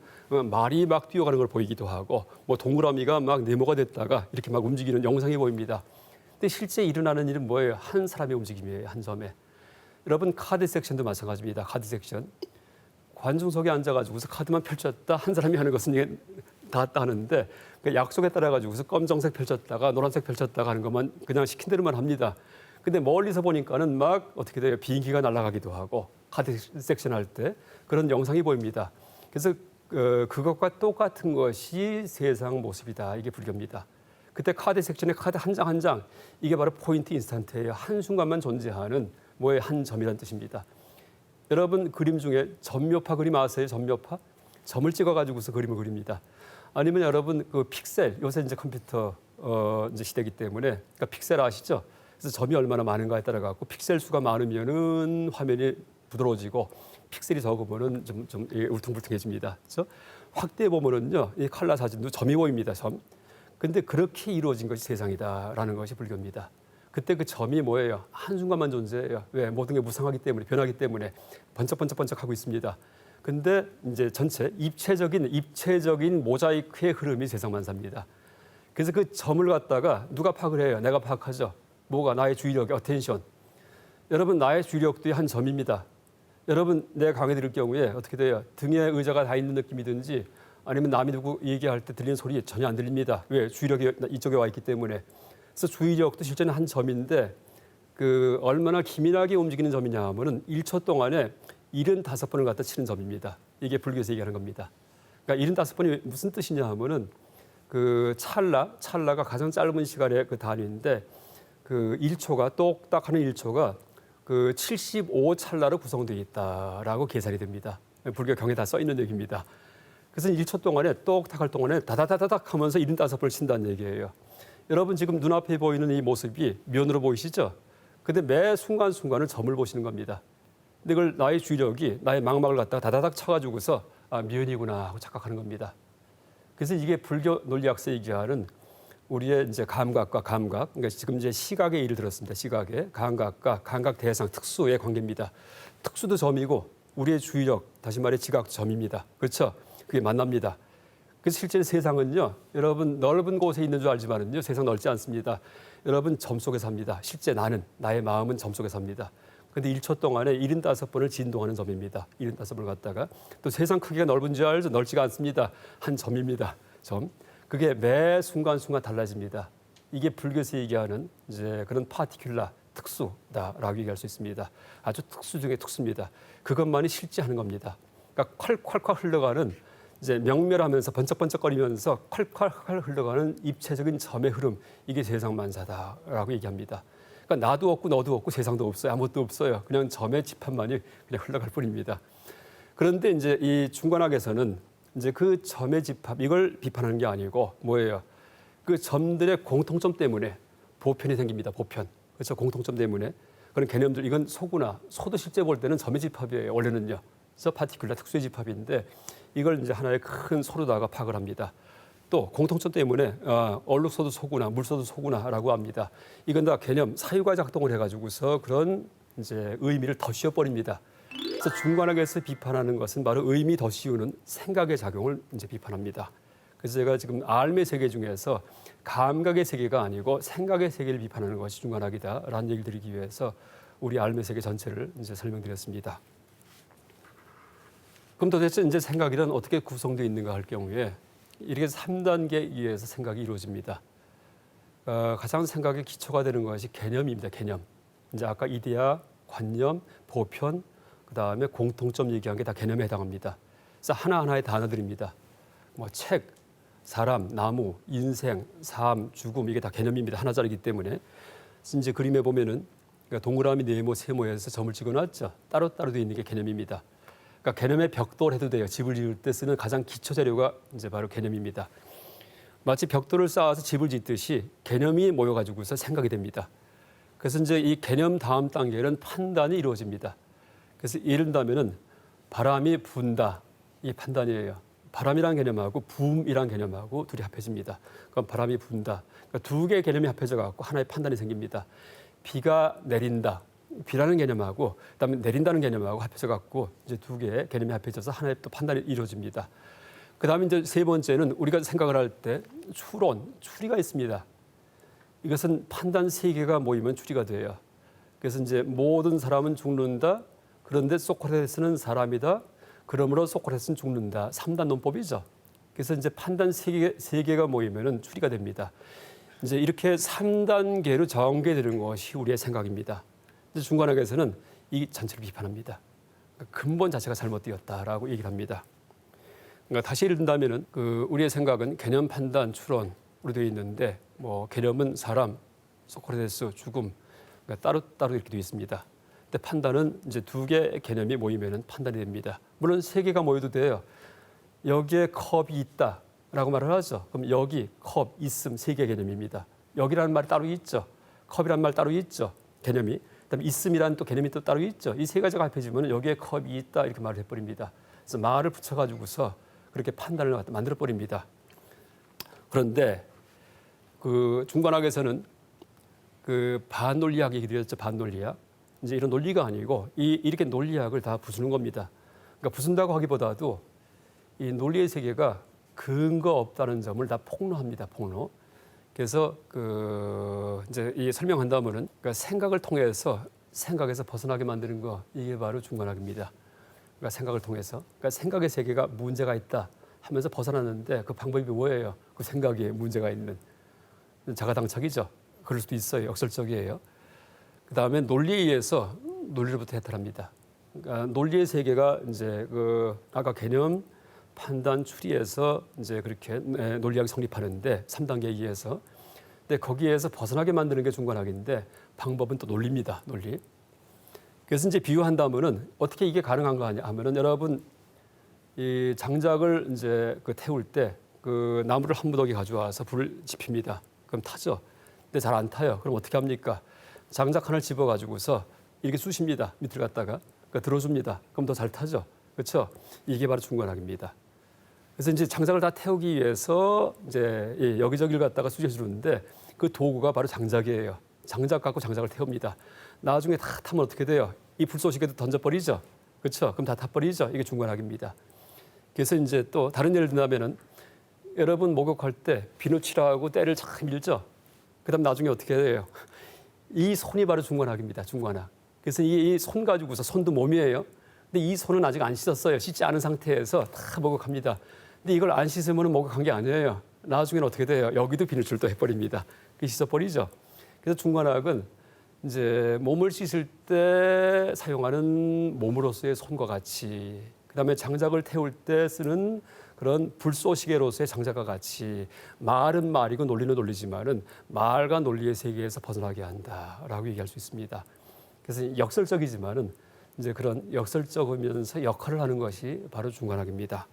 말이 막 뛰어가는 걸 보이기도 하고 뭐 동그라미가 막 네모가 됐다가 이렇게 막 움직이는 영상이 보입니다. 근데 실제 일어나는 일은 뭐예요? 한 사람의 움직임이에요. 한 점에. 여러분 카드 섹션도 마찬가지입니다. 카드 섹션. 관중 속에 앉아가지고서 카드만 펼쳤다 한 사람이 하는 것은 이게 닿았다 하는데 그 약속에 따라 가지고서 검정색 펼쳤다가 노란색 펼쳤다가 하는 것만 그냥 시킨 대로만 합니다. 근데 멀리서 보니까는 막 어떻게 돼요? 비행기가 날아가기도 하고 카드 섹션 할 때 그런 영상이 보입니다. 그래서 그것과 똑같은 것이 세상 모습이다. 이게 불교입니다. 그때 카드 섹션의 카드 한 장 한 장 이게 바로 포인트 인스턴트예요. 한순간만 존재하는 뭐의 한 점이라는 뜻입니다. 여러분 그림 중에 점묘파 그림 아세요? 점묘파? 점을 찍어가지고서 그림을 그립니다. 아니면 여러분 그 픽셀 요새 이제 컴퓨터 이제 시대이기 때문에 그러니까 픽셀 아시죠? 그래서 점이 얼마나 많은가에 따라 갖고 픽셀 수가 많으면은 화면이 부드러워지고 픽셀이 적으면은 좀 울퉁불퉁해집니다. 그래서 확대해 보면은요 이 칼라 사진도 점이 보입니다. 점. 근데 그렇게 이루어진 것이 세상이다라는 것이 불교입니다. 그때 그 점이 뭐예요? 한순간만 존재해요. 왜? 모든 게 무상하기 때문에, 변하기 때문에 번쩍번쩍번쩍하고 있습니다. 근데 이제 전체 입체적인 모자이크의 흐름이 세상만 삽니다. 그래서 그 점을 갖다가 누가 파악을 해요? 내가 파악하죠. 뭐가? 나의 주의력이 어텐션. 여러분 나의 주의력도 한 점입니다. 여러분 내가 강의 들을 경우에 어떻게 돼요? 등에 의자가 다 있는 느낌이든지 아니면 남이 누구 얘기할 때 들리는 소리 전혀 안 들립니다. 왜? 주의력이 이쪽에 와 있기 때문에. 그래서 주의력도 실제는 한 점인데 그 얼마나 기민하게 움직이는 점이냐 하면은 1초 동안에 75번을 갖다 치는 점입니다. 이게 불교에서 얘기하는 겁니다. 그러니까 75번이 무슨 뜻이냐 하면은 그 찰나가 가장 짧은 시간의 그 단위인데 그 1초가 똑딱 하는 1초가 그 75찰나로 구성되어 있다라고 계산이 됩니다. 불교 경에 다 써 있는 얘기입니다. 그래서 1초 동안에 똑딱 할 동안에 다다다다닥 하면서 75번을 친다는 얘기예요. 여러분 지금 눈앞에 보이는 이 모습이 면으로 보이시죠? 근데 매 순간순간을 점을 보시는 겁니다. 근데 그걸 나의 주의력이 나의 망막을 갖다가 다다닥 쳐가지고서 아, 면이구나 하고 착각하는 겁니다. 그래서 이게 불교 논리학서 얘기하는 우리의 이제 감각과 감각, 그러니까 지금 이제 시각의 예를 들었습니다. 시각의 감각과 감각 대상 특수의 관계입니다. 특수도 점이고 우리의 주의력, 다시 말해 지각도 점입니다. 그렇죠? 그게 만납니다. 그래서 실제 세상은요, 여러분 넓은 곳에 있는 줄 알지만은요, 세상 넓지 않습니다. 여러분 점 속에 삽니다. 실제 나의 마음은 점 속에 삽니다. 근데 1초 동안에 75번을 진동하는 점입니다. 75번을 갖다가 또 세상 크기가 넓은지 알죠? 넓지가 않습니다. 한 점입니다. 점. 그게 매 순간순간 달라집니다. 이게 불교에서 얘기하는 이제 그런 파티큘라 특수다라고 얘기할 수 있습니다. 아주 특수 중에 특수입니다. 그것만이 실제 하는 겁니다. 그러니까 콸콸콸 흘러가는 이제 명멸하면서 번쩍번쩍거리면서 콸콸콸 흘러가는 입체적인 점의 흐름, 이게 세상만사다라고 얘기합니다. 그러니까 나도 없고 너도 없고 세상도 없어요. 아무것도 없어요. 그냥 점의 집합만이 그냥 흘러갈 뿐입니다. 그런데 이제 이 중관학에서는 이제 그 점의 집합 이걸 비판하는 게 아니고 뭐예요? 그 점들의 공통점 때문에 보편이 생깁니다. 보편. 그렇죠? 공통점 때문에 그런 개념들 이건 소구나 소도 실제 볼 때는 점의 집합이에요. 원래는요. 그래서 파티큘라 특수의 집합인데 이걸 이제 하나의 큰 소로다가 파악을 합니다. 또 공통점 때문에 얼룩소도 소구나 물소도 소구나라고 합니다. 이건 다 개념 사유가 작동을 해가지고서 그런 이제 의미를 더 씌워버립니다. 그래서 중관학에서 비판하는 것은 바로 의미 더 씌우는 생각의 작용을 이제 비판합니다. 그래서 제가 지금 알매 세계 중에서 감각의 세계가 아니고 생각의 세계를 비판하는 것이 중간학이다라는 얘기를 드리기 위해서 우리 알매 세계 전체를 이제 설명드렸습니다. 그럼 도대체 이제 생각이란 어떻게 구성되어 있는가 할 경우에 이렇게 3단계에 의해서 생각이 이루어집니다. 가장 생각의 기초가 되는 것이 개념입니다. 개념. 이제 아까 이데아, 관념, 보편, 그 다음에 공통점 얘기한 게 다 개념에 해당합니다. 그래서 하나하나의 단어들입니다. 뭐 책, 사람, 나무, 인생, 삶, 죽음 이게 다 개념입니다. 하나짜리이기 때문에. 이제 그림에 보면은 동그라미, 네모, 세모에서 점을 찍어놨죠. 따로따로 되어 있는 게 개념입니다. 그러니까 개념의 벽돌 해도 돼요. 집을 지을 때 쓰는 가장 기초 재료가 이제 바로 개념입니다. 마치 벽돌을 쌓아서 집을 짓듯이 개념이 모여가지고서 생각이 됩니다. 그래서 이제 이 개념 다음 단계는 판단이 이루어집니다. 그래서 예를 들면은 바람이 분다 이 판단이에요. 바람이란 개념하고 붐이란 개념하고 둘이 합해집니다. 그럼 바람이 분다. 그러니까 두 개의 개념이 합해져 갖고 하나의 판단이 생깁니다. 비가 내린다. 비라는 개념하고 그다음에 내린다는 개념하고 합해져 갖고 이제 두 개의 개념이 합해져서 하나의 또 판단이 이루어집니다. 그다음에 이제 세 번째는 우리가 생각을 할 때 추론, 추리가 있습니다. 이것은 판단 세 개가 모이면 추리가 돼요. 그래서 이제 모든 사람은 죽는다. 그런데 소크라테스는 사람이다. 그러므로 소크라테스는 죽는다. 3단 논법이죠. 그래서 이제 판단 세 개가 모이면은 추리가 됩니다. 이제 이렇게 3단계로 전개되는 것이 우리의 생각입니다. 이제 중간학에서는 이 전체를 비판합니다. 그러니까 근본 자체가 잘못되었다라고 얘기를 합니다. 그러니까 다시 예를 든다면은 우리의 생각은 개념, 판단, 추론으로 되어 있는데 뭐 개념은 사람, 소크라테스, 죽음 그러니까 따로 이렇게 되어 있습니다. 근데 판단은 이제 두 개의 개념이 모이면은 판단이 됩니다. 물론 세 개가 모여도 돼요. 여기에 컵이 있다라고 말을 하죠. 그럼 여기 컵 있음 세 개의 개념입니다. 여기라는 말이 따로 있죠. 컵이라는 말 따로 있죠. 개념이. 그다음에 있음이라는 또 개념이 또 따로 있죠. 이 세 가지가 합해지면 여기에 컵이 있다 이렇게 말을 해버립니다. 그래서 말을 붙여가지고서 그렇게 판단을 만들어 버립니다. 그런데 그 중간학에서는 그 반논리학 얘기 드렸죠. 반논리학. 이제 이런 논리가 아니고 이렇게 논리학을 다 부수는 겁니다. 그러니까 부순다고 하기보다도 이 논리의 세계가 근거 없다는 점을 다 폭로합니다. 폭로. 그래서 이제 이 설명한다면은 그러니까 생각을 통해서 생각에서 벗어나게 만드는 거 이게 바로 중간학입니다. 그러니까 생각을 통해서 그러니까 생각의 세계가 문제가 있다 하면서 벗어났는데 그 방법이 뭐예요? 그 생각에 문제가 있는 자가당착이죠. 그럴 수도 있어요. 역설적이에요. 그 다음에 논리에 의해서 논리로부터 해탈합니다. 그러니까 논리의 세계가 이제 아까 개념, 판단, 추리에서 이제 그렇게 논리학이 성립하는데 3단계에 의해서. 근데 거기에서 벗어나게 만드는 게 중간학인데 방법은 또 논리입니다. 논리. 그래서 이제 비유한다면은 어떻게 이게 가능한가 하면은 여러분 이 장작을 이제 태울 때 그 나무를 한 무더기 가져와서 불을 지핍니다. 그럼 타죠. 근데 잘 안 타요. 그럼 어떻게 합니까? 장작 하나를 집어가지고서 이렇게 쑤십니다. 밑을 갖다가 그러니까 들어줍니다. 그럼 더 잘 타죠. 그렇죠? 이게 바로 중간학입니다. 그래서 이제 장작을 다 태우기 위해서 이제 여기저기를 갖다가 쑤셔주는데 그 도구가 바로 장작이에요. 장작 갖고 장작을 태웁니다. 나중에 다 타면 어떻게 돼요? 이 불쏘시개도 던져버리죠. 그렇죠? 그럼 다 타버리죠. 이게 중간학입니다. 그래서 이제 또 다른 예를 든다면은 여러분 목욕할 때 비누칠하고 때를 참 밀죠. 그다음 나중에 어떻게 해요? 이 손이 바로 중간학입니다. 중간학. 그래서 이 손 가지고서 손도 몸이에요. 근데 이 손은 아직 안 씻었어요. 씻지 않은 상태에서 다 목욕합니다. 근데 이걸 안 씻으면 목욕한 게 아니에요. 나중에는 어떻게 돼요? 여기도 비누칠도 해버립니다. 그 씻어버리죠. 그래서 중간학은 이제 몸을 씻을 때 사용하는 몸으로서의 손과 같이, 그다음에 장작을 태울 때 쓰는 그런 불쏘시개로서의 장작과 같이 말은 말이고 논리는 논리지만은 말과 논리의 세계에서 벗어나게 한다라고 얘기할 수 있습니다. 그래서 역설적이지만은 이제 그런 역설적이면서 역할을 하는 것이 바로 중간학입니다.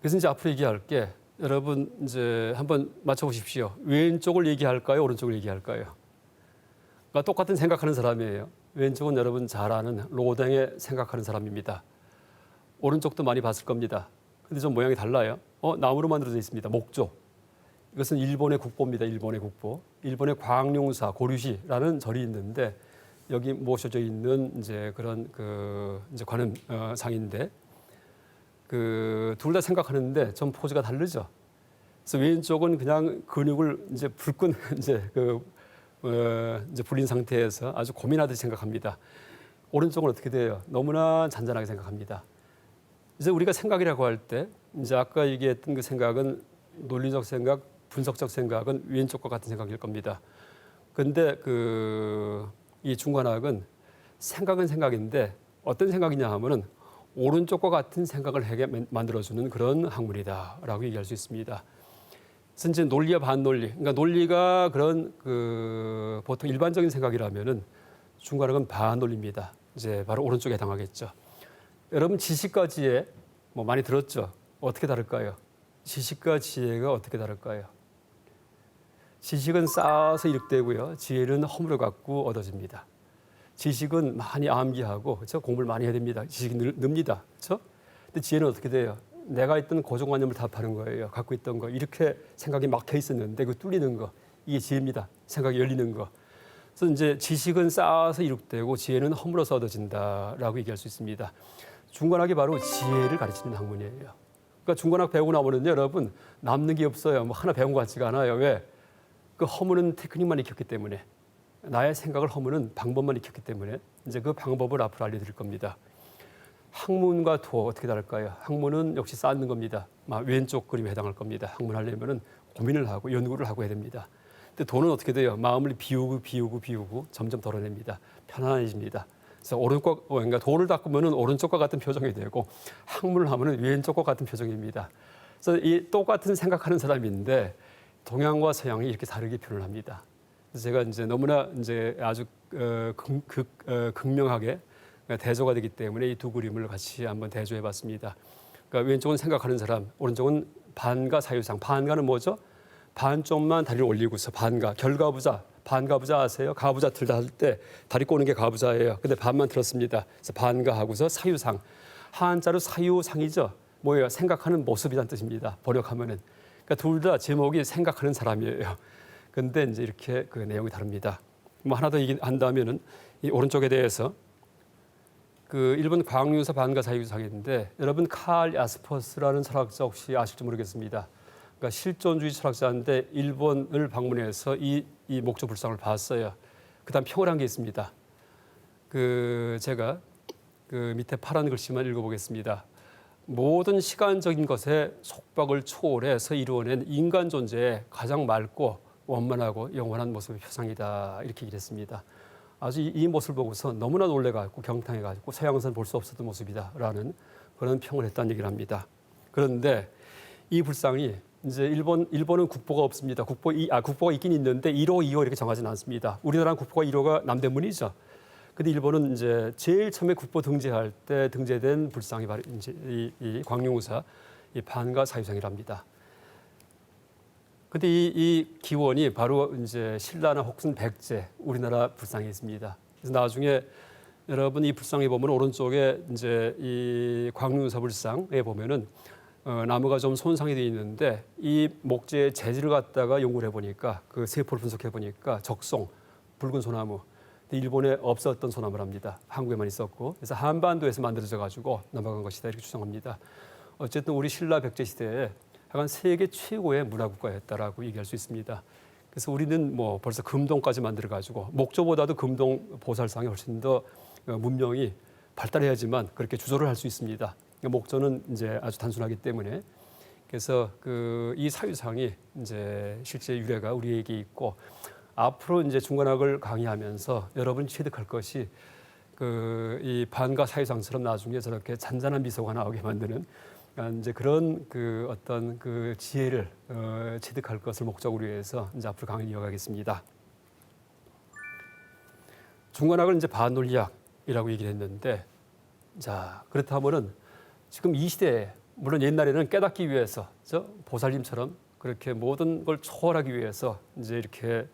그래서 이제 앞으로 얘기할 게 여러분 이제 한번 맞춰보십시오. 왼쪽을 얘기할까요? 오른쪽을 얘기할까요? 그러니까 똑같은 생각하는 사람이에요. 왼쪽은 여러분 잘 아는 로댕의 생각하는 사람입니다. 오른쪽도 많이 봤을 겁니다. 근데 좀 모양이 달라요. 나무로 만들어져 있습니다. 목조. 이것은 일본의 국보입니다. 일본의 국보. 일본의 광룡사 고류시라는 절이 있는데 여기 모셔져 있는 이제 그런 이제 관음상인데 둘 다 생각하는데 좀 포즈가 다르죠. 그래서 왼쪽은 그냥 근육을 이제 불끈 이제 이제 불린 상태에서 아주 고민하듯이 생각합니다. 오른쪽은 어떻게 돼요? 너무나 잔잔하게 생각합니다. 이제 우리가 생각이라고 할 때 이제 아까 얘기했던 그 생각은 논리적 생각, 분석적 생각은 왼쪽과 같은 생각일 겁니다. 근데 이 중관학은 생각은 생각인데 어떤 생각이냐 하면은 오른쪽과 같은 생각을 하게 만들어주는 그런 학문이다라고 얘기할 수 있습니다. 그래서 이제 논리와 반논리, 그러니까 논리가 그런 보통 일반적인 생각이라면은 중관학은 반논리입니다. 이제 바로 오른쪽에 해당하겠죠. 여러분 지식과 지혜 뭐 많이 들었죠? 어떻게 다를까요? 지식과 지혜가 어떻게 다를까요? 지식은 쌓아서 이룩되고요. 지혜는 허물어 갖고 얻어집니다. 지식은 많이 암기하고 그렇죠? 공부를 많이 해야 됩니다. 지식이 늡니다. 그렇죠? 근데 지혜는 어떻게 돼요? 내가 있던 고정관념을 답하는 거예요. 갖고 있던 거. 이렇게 생각이 막혀 있었는데 그 뚫리는 거. 이게 지혜입니다. 생각이 열리는 거. 그래서 이제 지식은 쌓아서 이룩되고 지혜는 허물어서 얻어진다라고 얘기할 수 있습니다. 중관학이 바로 지혜를 가르치는 학문이에요. 그러니까 중관학 배우고 나면은요, 여러분 남는 게 없어요. 뭐 하나 배운 것 같지가 않아요. 왜? 그 허무는 테크닉만 익혔기 때문에, 나의 생각을 허무는 방법만 익혔기 때문에 이제 그 방법을 앞으로 알려드릴 겁니다. 학문과 도 어떻게 다를까요? 학문은 역시 쌓는 겁니다. 왼쪽 그림에 해당할 겁니다. 학문하려면은 고민을 하고 연구를 하고 해야 됩니다. 근데 도는 어떻게 돼요? 마음을 비우고 점점 덜어냅니다. 편안해집니다. 그래서 그러니까 도를 닦으면은 오른쪽과 같은 표정이 되고 학문을 하면은 왼쪽과 같은 표정입니다. 그래서 이 똑같은 생각하는 사람인데 동양과 서양이 이렇게 다르게 표현을 합니다. 그래서 제가 이제 너무나 이제 아주 극명하게 대조가 되기 때문에 이 두 그림을 같이 한번 대조해봤습니다. 그러니까 왼쪽은 생각하는 사람, 오른쪽은 반가 사유상. 반가는 뭐죠? 반쪽만 다리를 올리고서 반가, 결가부자, 반가부자 아세요? 가부자 들다 할 때 다리 꼬는 게 가부자예요. 근데 반만 들었습니다. 그래서 반가하고서 사유상. 한자로 사유상이죠. 뭐예요? 생각하는 모습이란 뜻입니다. 번역하면은. 그러니까 둘 다 제목이 생각하는 사람이에요. 근데 이제 이렇게 그 내용이 다릅니다. 뭐 하나 더 얘기한다면은 이 오른쪽에 대해서 그 일본 광유사 반가 사유상인데 여러분 칼 야스퍼스라는 철학자 혹시 아실지 모르겠습니다. 그러니까 실존주의 철학자인데 일본을 방문해서 이 목조 불상을 봤어요. 그다음 평을 한 게 있습니다. 제가 그 밑에 파란 글씨만 읽어보겠습니다. 모든 시간적인 것의 속박을 초월해서 이루어낸 인간 존재의 가장 맑고 원만하고 영원한 모습의 표상이다. 이렇게 얘기를 했습니다. 아주 이 모습을 보고서 너무나 놀래가지고 경탄해가지고 서양에서는 볼 수 없었던 모습이다라는 그런 평을 했다는 얘기를 합니다. 그런데 이 불상이 이제 일본은 국보가 없습니다. 국보가 있긴 있는데 1호, 2호 이렇게 정하지는 않습니다. 우리나라는 국보가 1호가 남대문이죠. 근데 일본은 이제 제일 처음에 국보 등재할 때 등재된 불상이 바로 이제 이 광룡우사 이 반가 사유상이랍니다. 근데 이 기원이 바로 이제 신라나 혹은 백제 우리나라 불상이 있습니다. 그래서 나중에 여러분 이 불상에 보면 오른쪽에 이제 이 광룡우사 불상에 보면은 나무가 좀 손상이 되어 있는데 이 목재의 재질을 갖다가 연구를 해보니까 그 세포를 분석해 보니까 적송 붉은 소나무. 일본에 없었던 소나무랍니다. 한국에만 있었고 그래서 한반도에서 만들어져 가지고 넘어간 것이다 이렇게 추정합니다. 어쨌든 우리 신라 백제 시대에 약간 세계 최고의 문화국가였다라고 얘기할 수 있습니다. 그래서 우리는 뭐 벌써 금동까지 만들어 가지고 목조보다도 금동 보살상이 훨씬 더 문명이 발달해야지만 그렇게 주조를 할 수 있습니다. 목조는 이제 아주 단순하기 때문에 그래서 이 사유상이 이제 실제 유래가 우리에게 있고 앞으로 이제 중관학을 강의하면서 여러분이 취득할 것이 이 반가 사유상처럼 나중에 저렇게 잔잔한 미소가 나오게 만드는 이제 그런 어떤 지혜를 취득할 것을 목적으로 해서 이제 앞으로 강의를 이어가겠습니다. 중관학을 이제 반논리학이라고 얘기를 했는데 자 그렇다면은 지금 이 시대에 물론 옛날에는 깨닫기 위해서 보살님처럼 그렇게 모든 걸 초월하기 위해서 이제 이렇게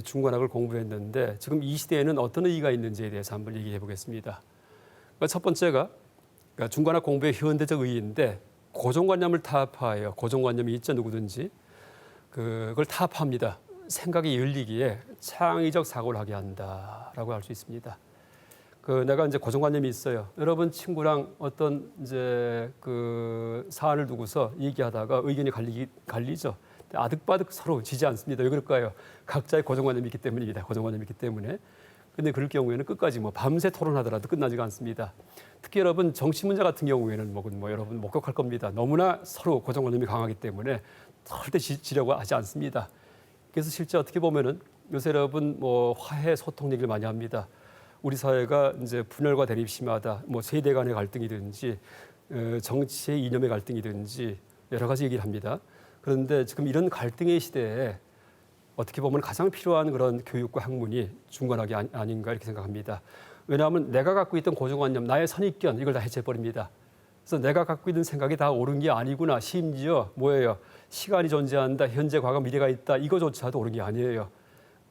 중관학을 공부했는데 지금 이 시대에는 어떤 의의가 있는지에 대해서 한번 얘기해 보겠습니다. 그러니까 첫 번째가 중관학 공부의 현대적 의의인데 고정관념을 타파해요. 고정관념이 있죠 누구든지 그걸 타파합니다. 생각이 열리기에 창의적 사고를 하게 한다라고 할 수 있습니다. 내가 이제 고정관념이 있어요. 여러분 친구랑 어떤 이제 그 사안을 두고서 얘기하다가 의견이 갈리죠. 아득바득 서로 지지 않습니다. 왜 그럴까요? 각자의 고정관념이 있기 때문입니다. 고정관념이 있기 때문에. 근데 그럴 경우에는 끝까지 뭐 밤새 토론하더라도 끝나지가 않습니다. 특히 여러분 정치 문제 같은 경우에는 뭐 여러분 목격할 겁니다. 너무나 서로 고정관념이 강하기 때문에 절대 지려고 하지 않습니다. 그래서 실제 어떻게 보면은 요새 여러분 뭐 화해 소통 얘기를 많이 합니다. 우리 사회가 이제 분열과 대립이 심하다. 뭐 세대 간의 갈등이든지 정치의 이념의 갈등이든지 여러 가지 얘기를 합니다. 그런데 지금 이런 갈등의 시대에 어떻게 보면 가장 필요한 그런 교육과 학문이 중간학이 아닌가 이렇게 생각합니다. 왜냐하면 내가 갖고 있던 고정관념, 나의 선입견 이걸 다 해체해버립니다. 그래서 내가 갖고 있는 생각이 다 옳은 게 아니구나. 심지어 뭐예요? 시간이 존재한다. 현재, 과거, 미래가 있다. 이거조차도 옳은 게 아니에요.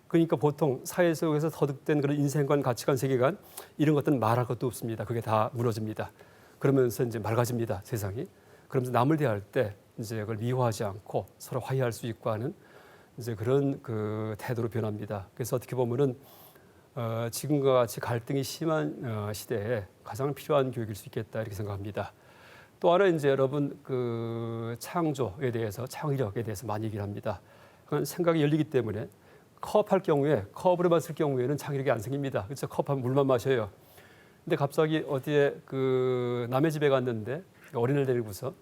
그러니까 보통 사회 속에서 터득된 그런 인생관, 가치관, 세계관 이런 것들은 말할 것도 없습니다. 그게 다 무너집니다. 그러면서 이제 맑아집니다. 세상이. 그러면서 남을 대할 때 이제 그걸 미워하지 않고 서로 화해할 수 있고 하는 이제 그런 그 태도로 변합니다. 그래서 어떻게 보면은 지금과 같이 갈등이 심한 시대에 가장 필요한 교육일 수 있겠다 이렇게 생각합니다. 또 하나 이제 여러분 그 창조에 대해서, 창의력에 대해서 많이 얘기를 합니다. 그건 생각이 열리기 때문에 컵할 경우에 컵으로만 쓸 경우에는 창의력이 안 생깁니다. 그렇죠? 컵하면 물만 마셔요. 근데 갑자기 어디에 그 남의 집에 갔는데 어린애를 데리고서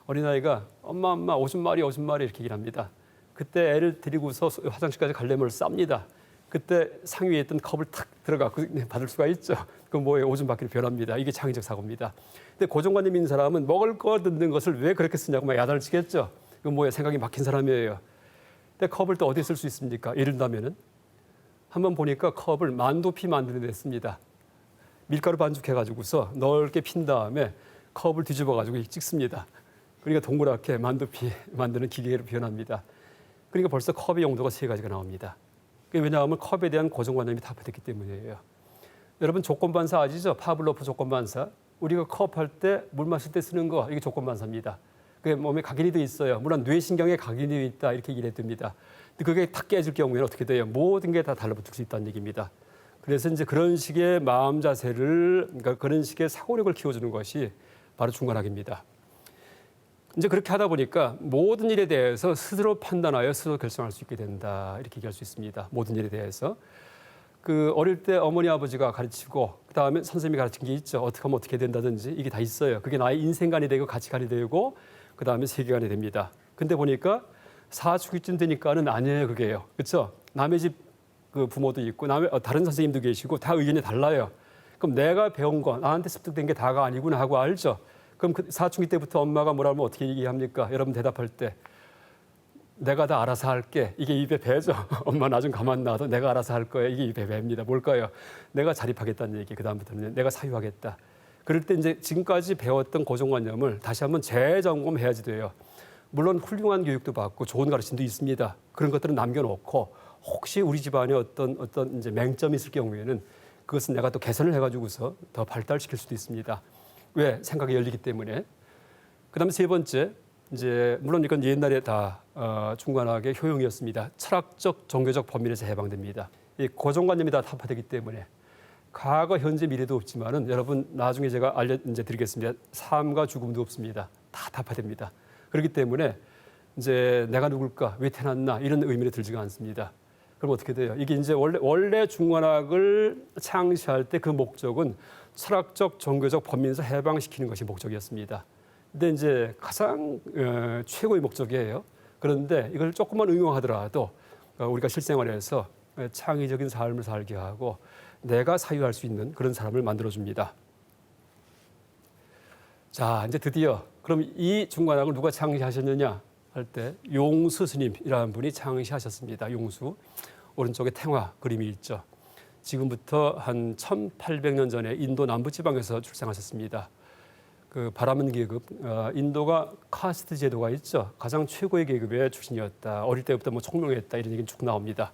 어린아이가 엄마 오줌 마리 이렇게 얘기를 합니다. 그때 애를 데리고서 화장실까지 갈래면을 쌉니다. 그때 상위에 있던 컵을 탁 들어가고 받을 수가 있죠. 그럼 뭐예요? 오줌 받기로 변합니다. 이게 창의적 사고입니다. 근데 고정관념 있는 사람은 먹을 거 듣는 것을 왜 그렇게 쓰냐고 막 야단을 치겠죠. 그럼 뭐예요? 생각이 막힌 사람이에요. 근데 컵을 또 어디에 쓸 수 있습니까? 예를 들면 한번 보니까 컵을 만두피 만드는 데 씁니다. 밀가루 반죽해가지고서 넓게 핀 다음에 컵을 뒤집어가지고 찍습니다. 그러니까 동그랗게 만두피 만드는 기계로 변합니다. 그러니까 벌써 컵의 용도가 3가지가 나옵니다. 왜냐하면 컵에 대한 고정관념이 타파됐기 때문이에요. 여러분 조건반사 아시죠? 파블로프 조건반사. 우리가 컵 할 때 물 마실 때 쓰는 거 이게 조건반사입니다. 그게 몸에 각인이 돼 있어요. 물론 뇌신경에 각인이 돼 있다 이렇게 얘기를 해둡니다. 근데 그게 탁 깨질 경우에는 어떻게 돼요? 모든 게 다 달라붙을 수 있다는 얘기입니다. 그래서 이제 그런 식의 마음 자세를, 그러니까 그런 식의 사고력을 키워주는 것이 바로 중간학입니다. 이제 그렇게 하다 보니까 모든 일에 대해서 스스로 판단하여 스스로 결정할 수 있게 된다 이렇게 얘기할 수 있습니다. 모든 일에 대해서. 그 어릴 때 어머니 아버지가 가르치고 그다음에 선생님이 가르친 게 있죠. 어떻게 하면 어떻게 된다든지 이게 다 있어요. 그게 나의 인생관이 되고 가치관이 되고 그다음에 세계관이 됩니다. 근데 보니까 사춘기쯤 되니까는 아니에요. 그게요. 그렇죠? 남의 집 그 부모도 있고 다른 선생님도 계시고 다 의견이 달라요. 그럼 내가 배운 거 나한테 습득된 게 다가 아니구나 하고 알죠. 그럼 그 사춘기 때부터 엄마가 뭐라 하면 어떻게 얘기합니까? 여러분 대답할 때 내가 다 알아서 할게. 이게 입에 배죠. 엄마 나 좀 가만 놔둬. 내가 알아서 할 거야. 이게 입에 배입니다. 뭘까요? 내가 자립하겠다는 얘기. 그다음부터는 내가 사유하겠다. 그럴 때 이제 지금까지 배웠던 고정관념을 다시 한번 재점검해야지 돼요. 물론 훌륭한 교육도 받고 좋은 가르침도 있습니다. 그런 것들은 남겨놓고 혹시 우리 집안에 어떤 이제 맹점이 있을 경우에는 그것은 내가 또 개선을 해가지고서 더 발달시킬 수도 있습니다. 왜? 생각이 열리기 때문에. 그다음에 3번째, 이제 물론 이건 옛날에 다 중간학의 효용이었습니다. 철학적, 종교적 범위에서 해방됩니다. 이 고정관념이 다 타파되기 때문에 과거, 현재, 미래도 없지만은 여러분 나중에 제가 이제 드리겠습니다. 삶과 죽음도 없습니다. 다 타파됩니다. 그렇기 때문에 이제 내가 누굴까, 왜 태어났나 이런 의미를 들지가 않습니다. 그럼 어떻게 돼요? 이게 이제 원래 중간학을 창시할 때 그 목적은 철학적, 종교적 범위에서 해방시키는 것이 목적이었습니다. 근데 이제 가장 최고의 목적이에요. 그런데 이걸 조금만 응용하더라도 우리가 실생활에서 창의적인 삶을 살게 하고 내가 사유할 수 있는 그런 사람을 만들어줍니다. 자, 이제 드디어 그럼 이 중간학을 누가 창시하셨느냐 할 때 용수 스님이라는 분이 창시하셨습니다. 용수. 오른쪽에 탱화 그림이 있죠. 지금부터 한 1800년 전에 인도 남부지방에서 출생하셨습니다. 그 바라문 계급, 인도가 카스트 제도가 있죠. 가장 최고의 계급의 출신이었다. 어릴 때부터 뭐 총명했다 이런 얘기는 쭉 나옵니다.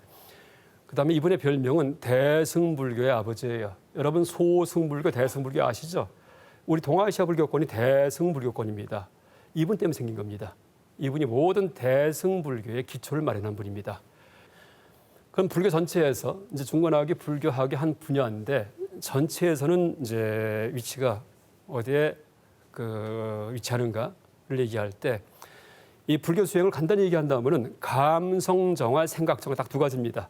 그다음에 이분의 별명은 대승불교의 아버지예요. 여러분 소승불교, 대승불교 아시죠? 우리 동아시아 불교권이 대승불교권입니다. 이분 때문에 생긴 겁니다. 이분이 모든 대승불교의 기초를 마련한 분입니다. 그럼 불교 전체에서 이제 중간학이 불교학의 한 분야인데 전체에서는 이제 위치가 어디에 위치하는가를 얘기할 때 이 불교 수행을 간단히 얘기한다면은 감성 정화, 생각 정화 딱 두 가지입니다.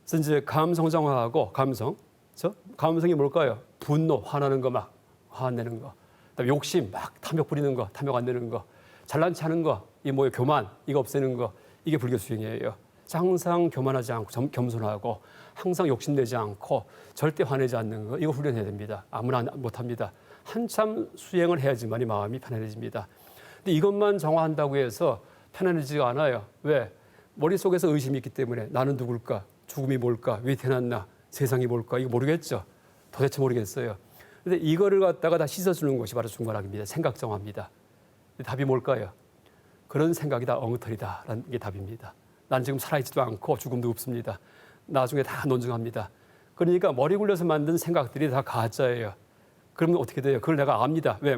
그래서 이제 감성 정화하고 감성이 뭘까요? 분노, 화나는 거 막 화내는 거, 그다음에 욕심 막 탐욕 부리는 거, 탐욕 안 내는 거, 잘난 체하는 거, 이 뭐예요? 교만 이거 없애는 거 이게 불교 수행이에요. 항상 교만하지 않고 겸손하고 항상 욕심내지 않고 절대 화내지 않는 거 이거 훈련해야 됩니다. 아무나 못합니다. 한참 수행을 해야지만이 마음이 편안해집니다. 근데 이것만 정화한다고 해서 편안해지지가 않아요. 왜? 머릿속에서 의심이 있기 때문에 나는 누굴까? 죽음이 뭘까? 왜 태어났나? 세상이 뭘까? 이거 모르겠죠. 도대체 모르겠어요. 근데 이거를 갖다가 다 씻어주는 것이 바로 중관학입니다. 생각 정화입니다. 답이 뭘까요? 그런 생각이 다 엉터리다라는 게 답입니다. 난 지금 살아있지도 않고 죽음도 없습니다. 나중에 다 논증합니다. 그러니까 머리 굴려서 만든 생각들이 다 가짜예요. 그러면 어떻게 돼요? 그걸 내가 압니다. 왜?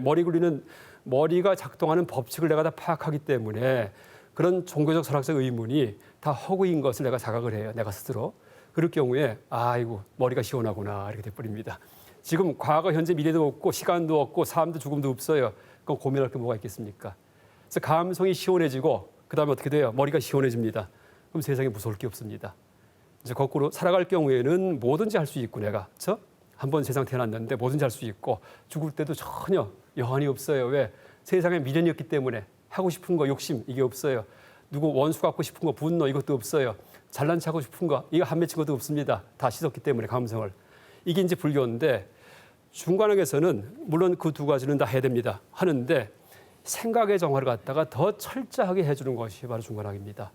머리가 작동하는 법칙을 내가 다 파악하기 때문에 그런 종교적 철학적 의문이 다 허구인 것을 내가 자각을 해요. 내가 스스로. 그럴 경우에 아이고 머리가 시원하구나 이렇게 돼버립니다. 지금 과거, 현재, 미래도 없고 시간도 없고 삶도 죽음도 없어요. 그럼 고민할 게 뭐가 있겠습니까? 그래서 감성이 시원해지고 그다음에 어떻게 돼요? 머리가 시원해집니다. 그럼 세상에 무서울 게 없습니다. 이제 거꾸로 살아갈 경우에는 뭐든지 할 수 있고 내가 한번 세상 태어났는데 뭐든지 할 수 있고 죽을 때도 전혀 여한이 없어요. 왜? 세상에 미련이 없기 때문에 하고 싶은 거 욕심 이게 없어요. 누구 원수 갖고 싶은 거 분노 이것도 없어요. 잘난 체 하고 싶은 거 이거 한 맺힌 것도 없습니다. 다 씻었기 때문에 감성을. 이게 이제 불교인데 중관학에서는 물론 그 두 가지는 다 해야 됩니다. 하는데 생각의 정화를 갖다가 더 철저하게 해주는 것이 바로 중관학입니다.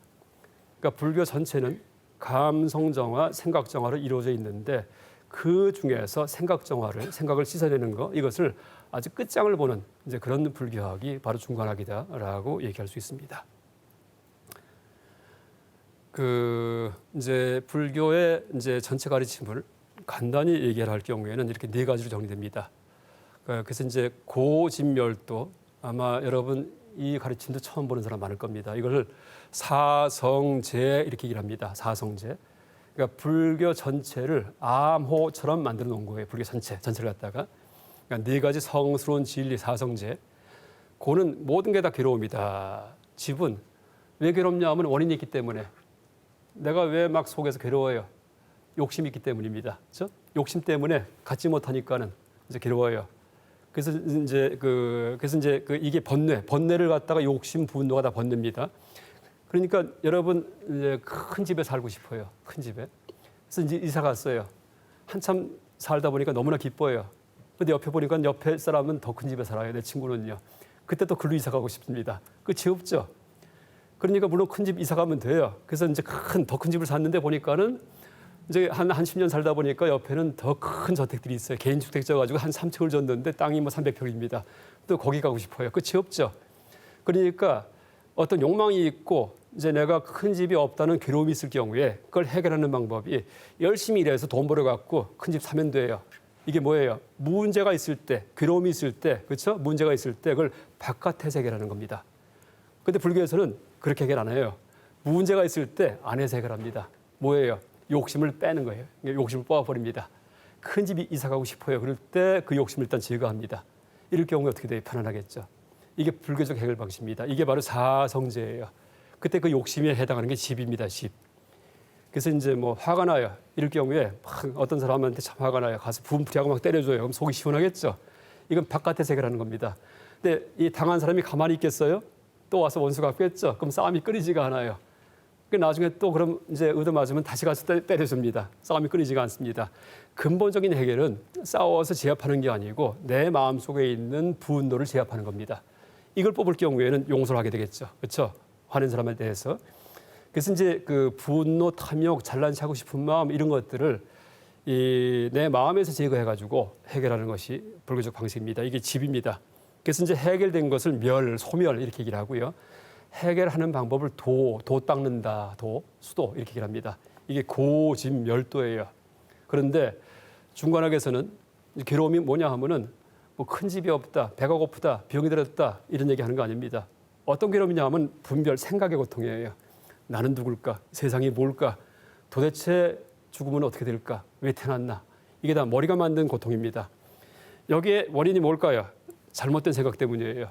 그러니까 불교 전체는 감성 정화, 생각 정화로 이루어져 있는데 그 중에서 생각을 씻어내는 거 이것을 아주 끝장을 보는 이제 그런 불교학이 바로 중관학이다라고 얘기할 수 있습니다. 이제 불교의 이제 전체 가르침을 간단히 얘기를 할 경우에는 이렇게 네 가지로 정리됩니다. 그래서 이제 고진멸도 아마 여러분 이 가르침도 처음 보는 사람 많을 겁니다. 이걸 사성제 이렇게 얘기를 합니다. 사성제. 그러니까 불교 전체를 암호처럼 만들어 놓은 거예요. 불교 전체를 갖다가. 그러니까 네 가지 성스러운 진리 사성제. 고는 모든 게 다 괴로움이다. 집은 왜 괴롭냐 하면 원인이 있기 때문에. 내가 왜 막 속에서 괴로워요? 욕심이 있기 때문입니다. 그렇죠? 욕심 때문에 갖지 못하니까는 이제 괴로워요. 그래서 이제 이게 번뇌를 갖다가 욕심, 분노가 다 번뇌입니다. 그러니까 여러분 이제 큰 집에 살고 싶어요. 큰 집에. 그래서 이제 이사 갔어요. 한참 살다 보니까 너무나 기뻐요. 근데 옆에 보니까 옆에 사람은 더 큰 집에 살아요. 내 친구는요. 그때 또 글로 이사 가고 싶습니다. 끝이 없죠. 그러니까 물론 큰 집 이사 가면 돼요. 그래서 이제 더 큰 집을 샀는데 보니까는 이제 한 10년 살다 보니까 옆에는 더 큰 저택들이 있어요. 개인 주택 져가지고 한 3층을 졌는데 땅이 뭐 300평입니다. 또 거기 가고 싶어요. 끝이 없죠. 그러니까 어떤 욕망이 있고 이제 내가 큰 집이 없다는 괴로움이 있을 경우에 그걸 해결하는 방법이 열심히 일해서 돈 벌어갖고 큰 집 사면 돼요. 이게 뭐예요? 문제가 있을 때, 괴로움이 있을 때, 그렇죠? 문제가 있을 때 그걸 바깥에서 해결하는 겁니다. 근데 불교에서는 그렇게 해결 안 해요. 문제가 있을 때 안에서 해결합니다. 뭐예요? 욕심을 빼는 거예요. 욕심을 뽑아버립니다. 큰 집이 이사 가고 싶어요. 그럴 때 그 욕심을 일단 제거합니다. 이럴 경우에 어떻게 돼요? 편안하겠죠. 이게 불교적 해결 방식입니다. 이게 바로 사성제예요. 그때 그 욕심에 해당하는 게 집입니다. 집. 그래서 이제 뭐 화가 나요. 이럴 경우에 막 어떤 사람한테 참 화가 나요. 가서 분풀이하고 막 때려줘요. 그럼 속이 시원하겠죠. 이건 바깥에서 해결하는 겁니다. 근데 이 당한 사람이 가만히 있겠어요? 또 와서 원수 갚겠죠. 그럼 싸움이 끊이지가 않아요. 나중에 또 그럼 이제 얻어맞으면 다시 가서 때려줍니다. 싸움이 끊이지가 않습니다. 근본적인 해결은 싸워서 제압하는 게 아니고 내 마음속에 있는 분노를 제압하는 겁니다. 이걸 뽑을 경우에는 용서를 하게 되겠죠. 그렇죠? 화낸 사람에 대해서. 그래서 이제 그 분노, 탐욕, 잘난 체하고 싶은 마음 이런 것들을 내 마음에서 제거해가지고 해결하는 것이 불교적 방식입니다. 이게 집입니다. 그래서 이제 해결된 것을 소멸 이렇게 얘기를 하고요. 해결하는 방법을 도 닦는다, 수도 이렇게 얘기를 합니다. 이게 고진멸도예요. 그런데 중관학에서는 괴로움이 뭐냐 하면은 뭐 큰 집이 없다, 배가 고프다, 병이 들었다 이런 얘기 하는 거 아닙니다. 어떤 괴로움이냐 하면 분별, 생각의 고통이에요. 나는 누굴까? 세상이 뭘까? 도대체 죽으면 어떻게 될까? 왜 태어났나? 이게 다 머리가 만든 고통입니다. 여기에 원인이 뭘까요? 잘못된 생각 때문이에요.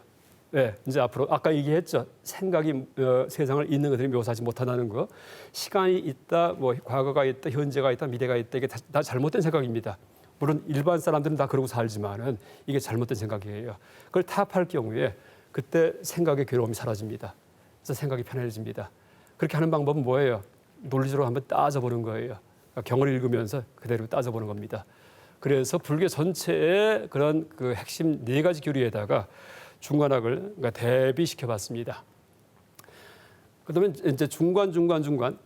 네, 이제 앞으로 아까 얘기했죠. 생각이 세상을 있는 것들이 묘사하지 못한다는 거. 시간이 있다, 뭐 과거가 있다, 현재가 있다, 미래가 있다. 이게 다 잘못된 생각입니다. 물론 일반 사람들은 다 그러고 살지만은 이게 잘못된 생각이에요. 그걸 타협할 경우에 그때 생각의 괴로움이 사라집니다. 그래서 생각이 편해집니다. 그렇게 하는 방법은 뭐예요? 논리적으로 한번 따져보는 거예요. 그러니까 경을 읽으면서 그대로 따져보는 겁니다. 그래서 불교 전체의 그런 그 핵심 4가지 교리에다가 중관학을 그러니까 대비시켜봤습니다. 그다음에 이제 중관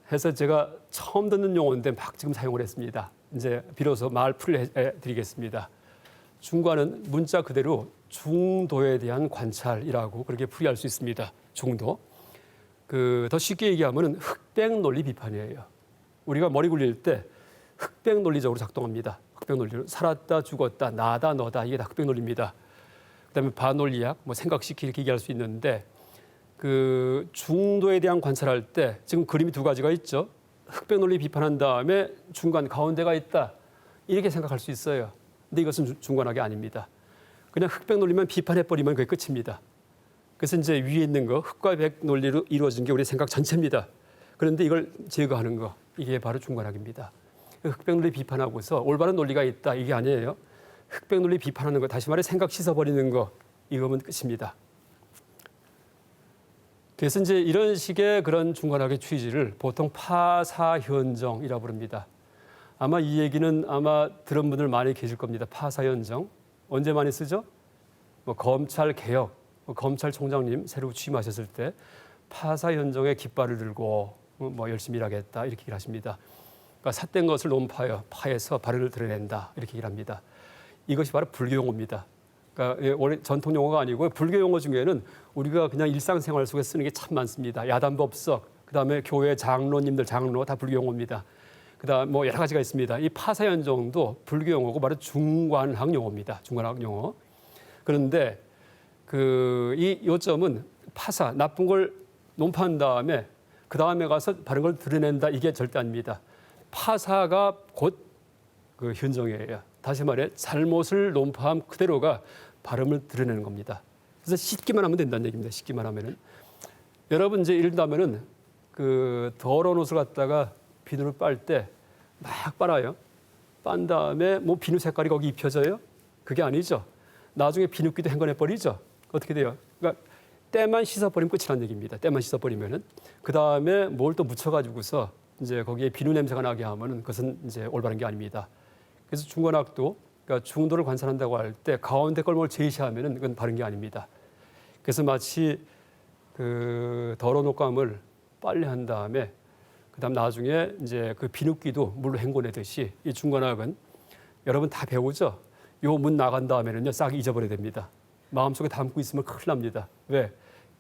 해서 제가 처음 듣는 용어인데 막 지금 사용을 했습니다. 이제 비로소 말풀이를 해드리겠습니다. 중관은 문자 그대로 중도에 대한 관찰이라고 그렇게 풀이할 수 있습니다. 중도. 더 쉽게 얘기하면 흑백 논리 비판이에요. 우리가 머리 굴릴 때 흑백 논리적으로 작동합니다. 흑백 논리로 살았다 죽었다 나다 너다 이게 다 흑백 논리입니다. 그다음에 반논리학 뭐 생각시키 이렇게 얘기할 수 있는데 그 중도에 대한 관찰할 때 지금 그림이 2가지가 있죠. 흑백 논리 비판한 다음에 중간 가운데가 있다 이렇게 생각할 수 있어요. 근데 이것은 중관학이 아닙니다. 그냥 흑백 논리만 비판해 버리면 그게 끝입니다. 그래서 이제 위에 있는 거 흑과 백 논리로 이루어진 게 우리 생각 전체입니다. 그런데 이걸 제거하는 거 이게 바로 중관학입니다. 흑백 논리 비판하고서 올바른 논리가 있다 이게 아니에요. 흑백 논리 비판하는 거 다시 말해 생각 씻어버리는 거 이거면 끝입니다. 그래서 이제 이런 식의 그런 중관학의 취지를 보통 파사현정이라고 부릅니다. 아마 이 얘기는 아마 들은 분들 많이 계실 겁니다. 파사현정 언제 많이 쓰죠? 뭐 검찰 개혁, 검찰총장님 새로 취임하셨을 때 파사현정의 깃발을 들고 뭐 열심히 일하겠다 이렇게 얘기를 하십니다. 그러니까 삿된 것을 논파여 파에서 발을 드러낸다 이렇게 얘기를 합니다. 이것이 바로 불교 용어입니다. 그러니까 원래 전통 용어가 아니고 불교 용어 중에는 우리가 그냥 일상생활 속에 쓰는 게 참 많습니다. 야단법석, 그다음에 교회 장로님들 장로 다 불교 용어입니다. 그다음 뭐 여러 가지가 있습니다. 이 파사현정도 불교 용어고 바로 중관학 용어입니다. 중관학 용어. 그런데 이 요점은 파사 나쁜 걸 논파한 다음에 그 다음에 가서 바른 걸 드러낸다 이게 절대 아닙니다. 파사가 곧 그 현정이에요. 다시 말해 잘못을 논파함 그대로가 발음을 드러내는 겁니다. 그래서 씻기만 하면 된다는 얘기입니다. 씻기만 하면은 여러분 이제 예를 들면은 그 더러운 옷을 갖다가 비누를 빨 때 막 빨아요. 빤 다음에 뭐 비누 색깔이 거기 입혀져요? 그게 아니죠. 나중에 비누기도 헹궈내 버리죠. 어떻게 돼요? 그러니까 때만 씻어버리면 끝이라는 얘기입니다. 때만 씻어버리면은 그 다음에 뭘 또 묻혀가지고서 이제 거기에 비누 냄새가 나게 하면은 그것은 이제 올바른 게 아닙니다. 그래서 중관학도 그러니까 중도를 관찰한다고 할 때 가운데 걸 뭘 제시하면은 그건 바른 게 아닙니다. 그래서 마치 그 더러운 옷감을 빨래한 다음에 그다음 나중에 이제 그 비누기도 물로 헹궈내듯이 이 중관학은 여러분 다 배우죠. 요 문 나간 다음에는요 싹 잊어버려야 됩니다. 마음속에 담고 있으면 큰일 납니다. 왜?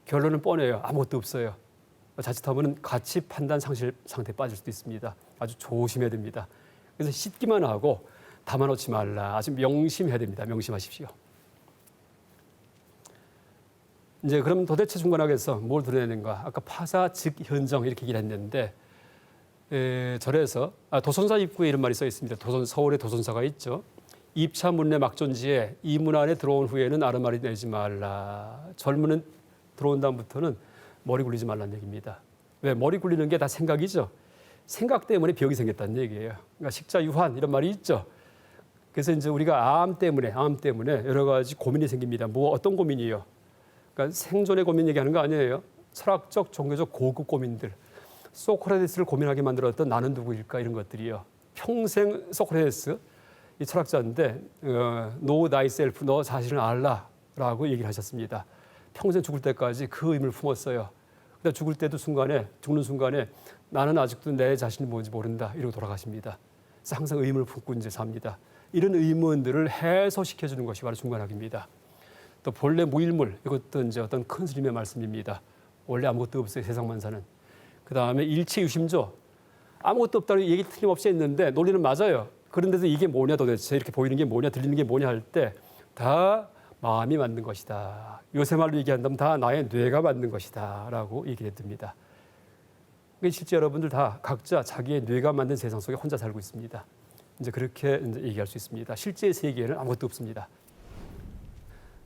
결론은 뻔해요. 아무것도 없어요. 자칫하면 가치 판단 상실 상태에 빠질 수도 있습니다. 아주 조심해야 됩니다. 그래서 씻기만 하고 담아놓지 말라. 아주 명심해야 됩니다. 명심하십시오. 이제 그럼 도대체 중관학에서 뭘 드러내는가? 아까 파사 즉 현정 이렇게 얘기를 했는데 절에서 도선사 입구에 이런 말이 써 있습니다. 서울에 도선사가 있죠. 입차 문내 막존지에 이 문 안에 들어온 후에는 아르마리 내지 말라. 절문은 들어온 다음부터는 머리 굴리지 말라는 얘기입니다. 왜? 머리 굴리는 게 다 생각이죠. 생각 때문에 병이 생겼다는 얘기예요. 그러니까 식자 유한 이런 말이 있죠. 그래서 이제 우리가 암 때문에 여러 가지 고민이 생깁니다. 뭐 어떤 고민이요? 그러니까 생존의 고민 얘기하는 거 아니에요. 철학적, 종교적 고급 고민들. 소크라테스를 고민하게 만들었던 나는 누구일까 이런 것들이요. 평생 소크라테스 이 철학자인데 know thyself, 너 자신을 알라라고 얘기를 하셨습니다. 평생 죽을 때까지 그 의미를 품었어요. 근데 죽는 순간에 나는 아직도 내 자신이 뭔지 모른다 이러고 돌아가십니다. 그래서 항상 의문을 품고 이제 삽니다. 이런 의문들을 해소시켜 주는 것이 바로 중관학입니다. 또 본래 무일물 이것도 이제 어떤 큰 스님의 말씀입니다. 원래 아무것도 없어요. 세상만 사는. 그 다음에 일체유심조. 아무것도 없다는 얘기 틀림없이 했는데 논리는 맞아요. 그런데도 이게 뭐냐 도대체 이렇게 보이는 게 뭐냐 들리는 게 뭐냐 할 때 다 마음이 만든 것이다. 요새 말로 얘기한다면 다 나의 뇌가 만든 것이다 라고 얘기를 해둡니다. 실제 여러분들 다 각자 자기의 뇌가 만든 세상 속에 혼자 살고 있습니다. 이제 그렇게 이제 얘기할 수 있습니다. 실제 세계에는 아무것도 없습니다.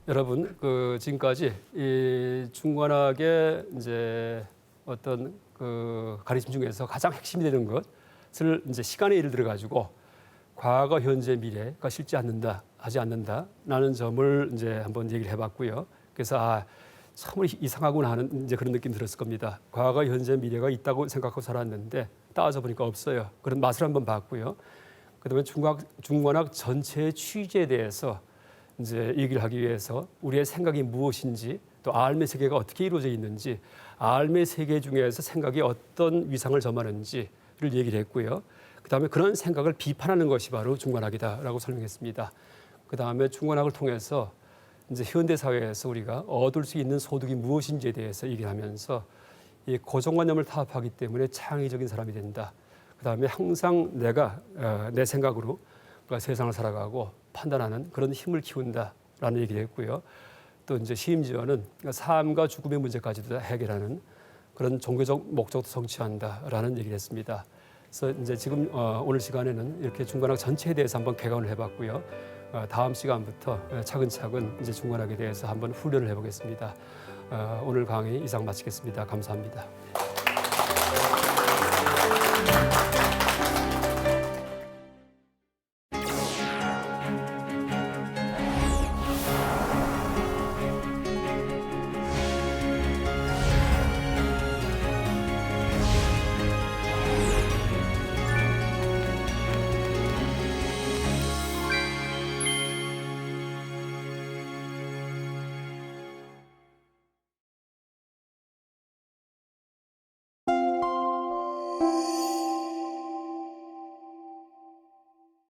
여러분, 지금까지 이 중관학의 이제 어떤 가르침 중에서 가장 핵심이 되는 것을 이제 시간에 예를 들어 가지고 과거, 현재, 미래가 실제 하지 않는다라는 점을 이제 한번 얘기를 해봤고요. 그래서 참 이상하구나 하는 이제 그런 느낌 들었을 겁니다. 과거, 현재, 미래가 있다고 생각하고 살았는데 따져 보니까 없어요. 그런 맛을 한번 봤고요. 그다음에 중관학 전체의 취지에 대해서 이제 얘기를 하기 위해서 우리의 생각이 무엇인지 또 알매 세계가 어떻게 이루어져 있는지 알매 세계 중에서 생각이 어떤 위상을 점하는지를 얘기를 했고요. 그다음에 그런 생각을 비판하는 것이 바로 중관학이다라고 설명했습니다. 그다음에 중관학을 통해서 이제 현대 사회에서 우리가 얻을 수 있는 소득이 무엇인지에 대해서 얘기를 하면서 이 고정관념을 타협하기 때문에 창의적인 사람이 된다. 그다음에 항상 내가 내 생각으로 세상을 살아가고 판단하는 그런 힘을 키운다라는 얘기를 했고요. 또 이제 심지어는 삶과 죽음의 문제까지도 해결하는 그런 종교적 목적도 성취한다라는 얘기를 했습니다. 그래서 이제 지금 오늘 시간에는 이렇게 중관학 전체에 대해서 한번 개관을 해봤고요. 다음 시간부터 차근차근 이제 중관학에 대해서 한번 훈련을 해보겠습니다. 오늘 강의 이상 마치겠습니다. 감사합니다.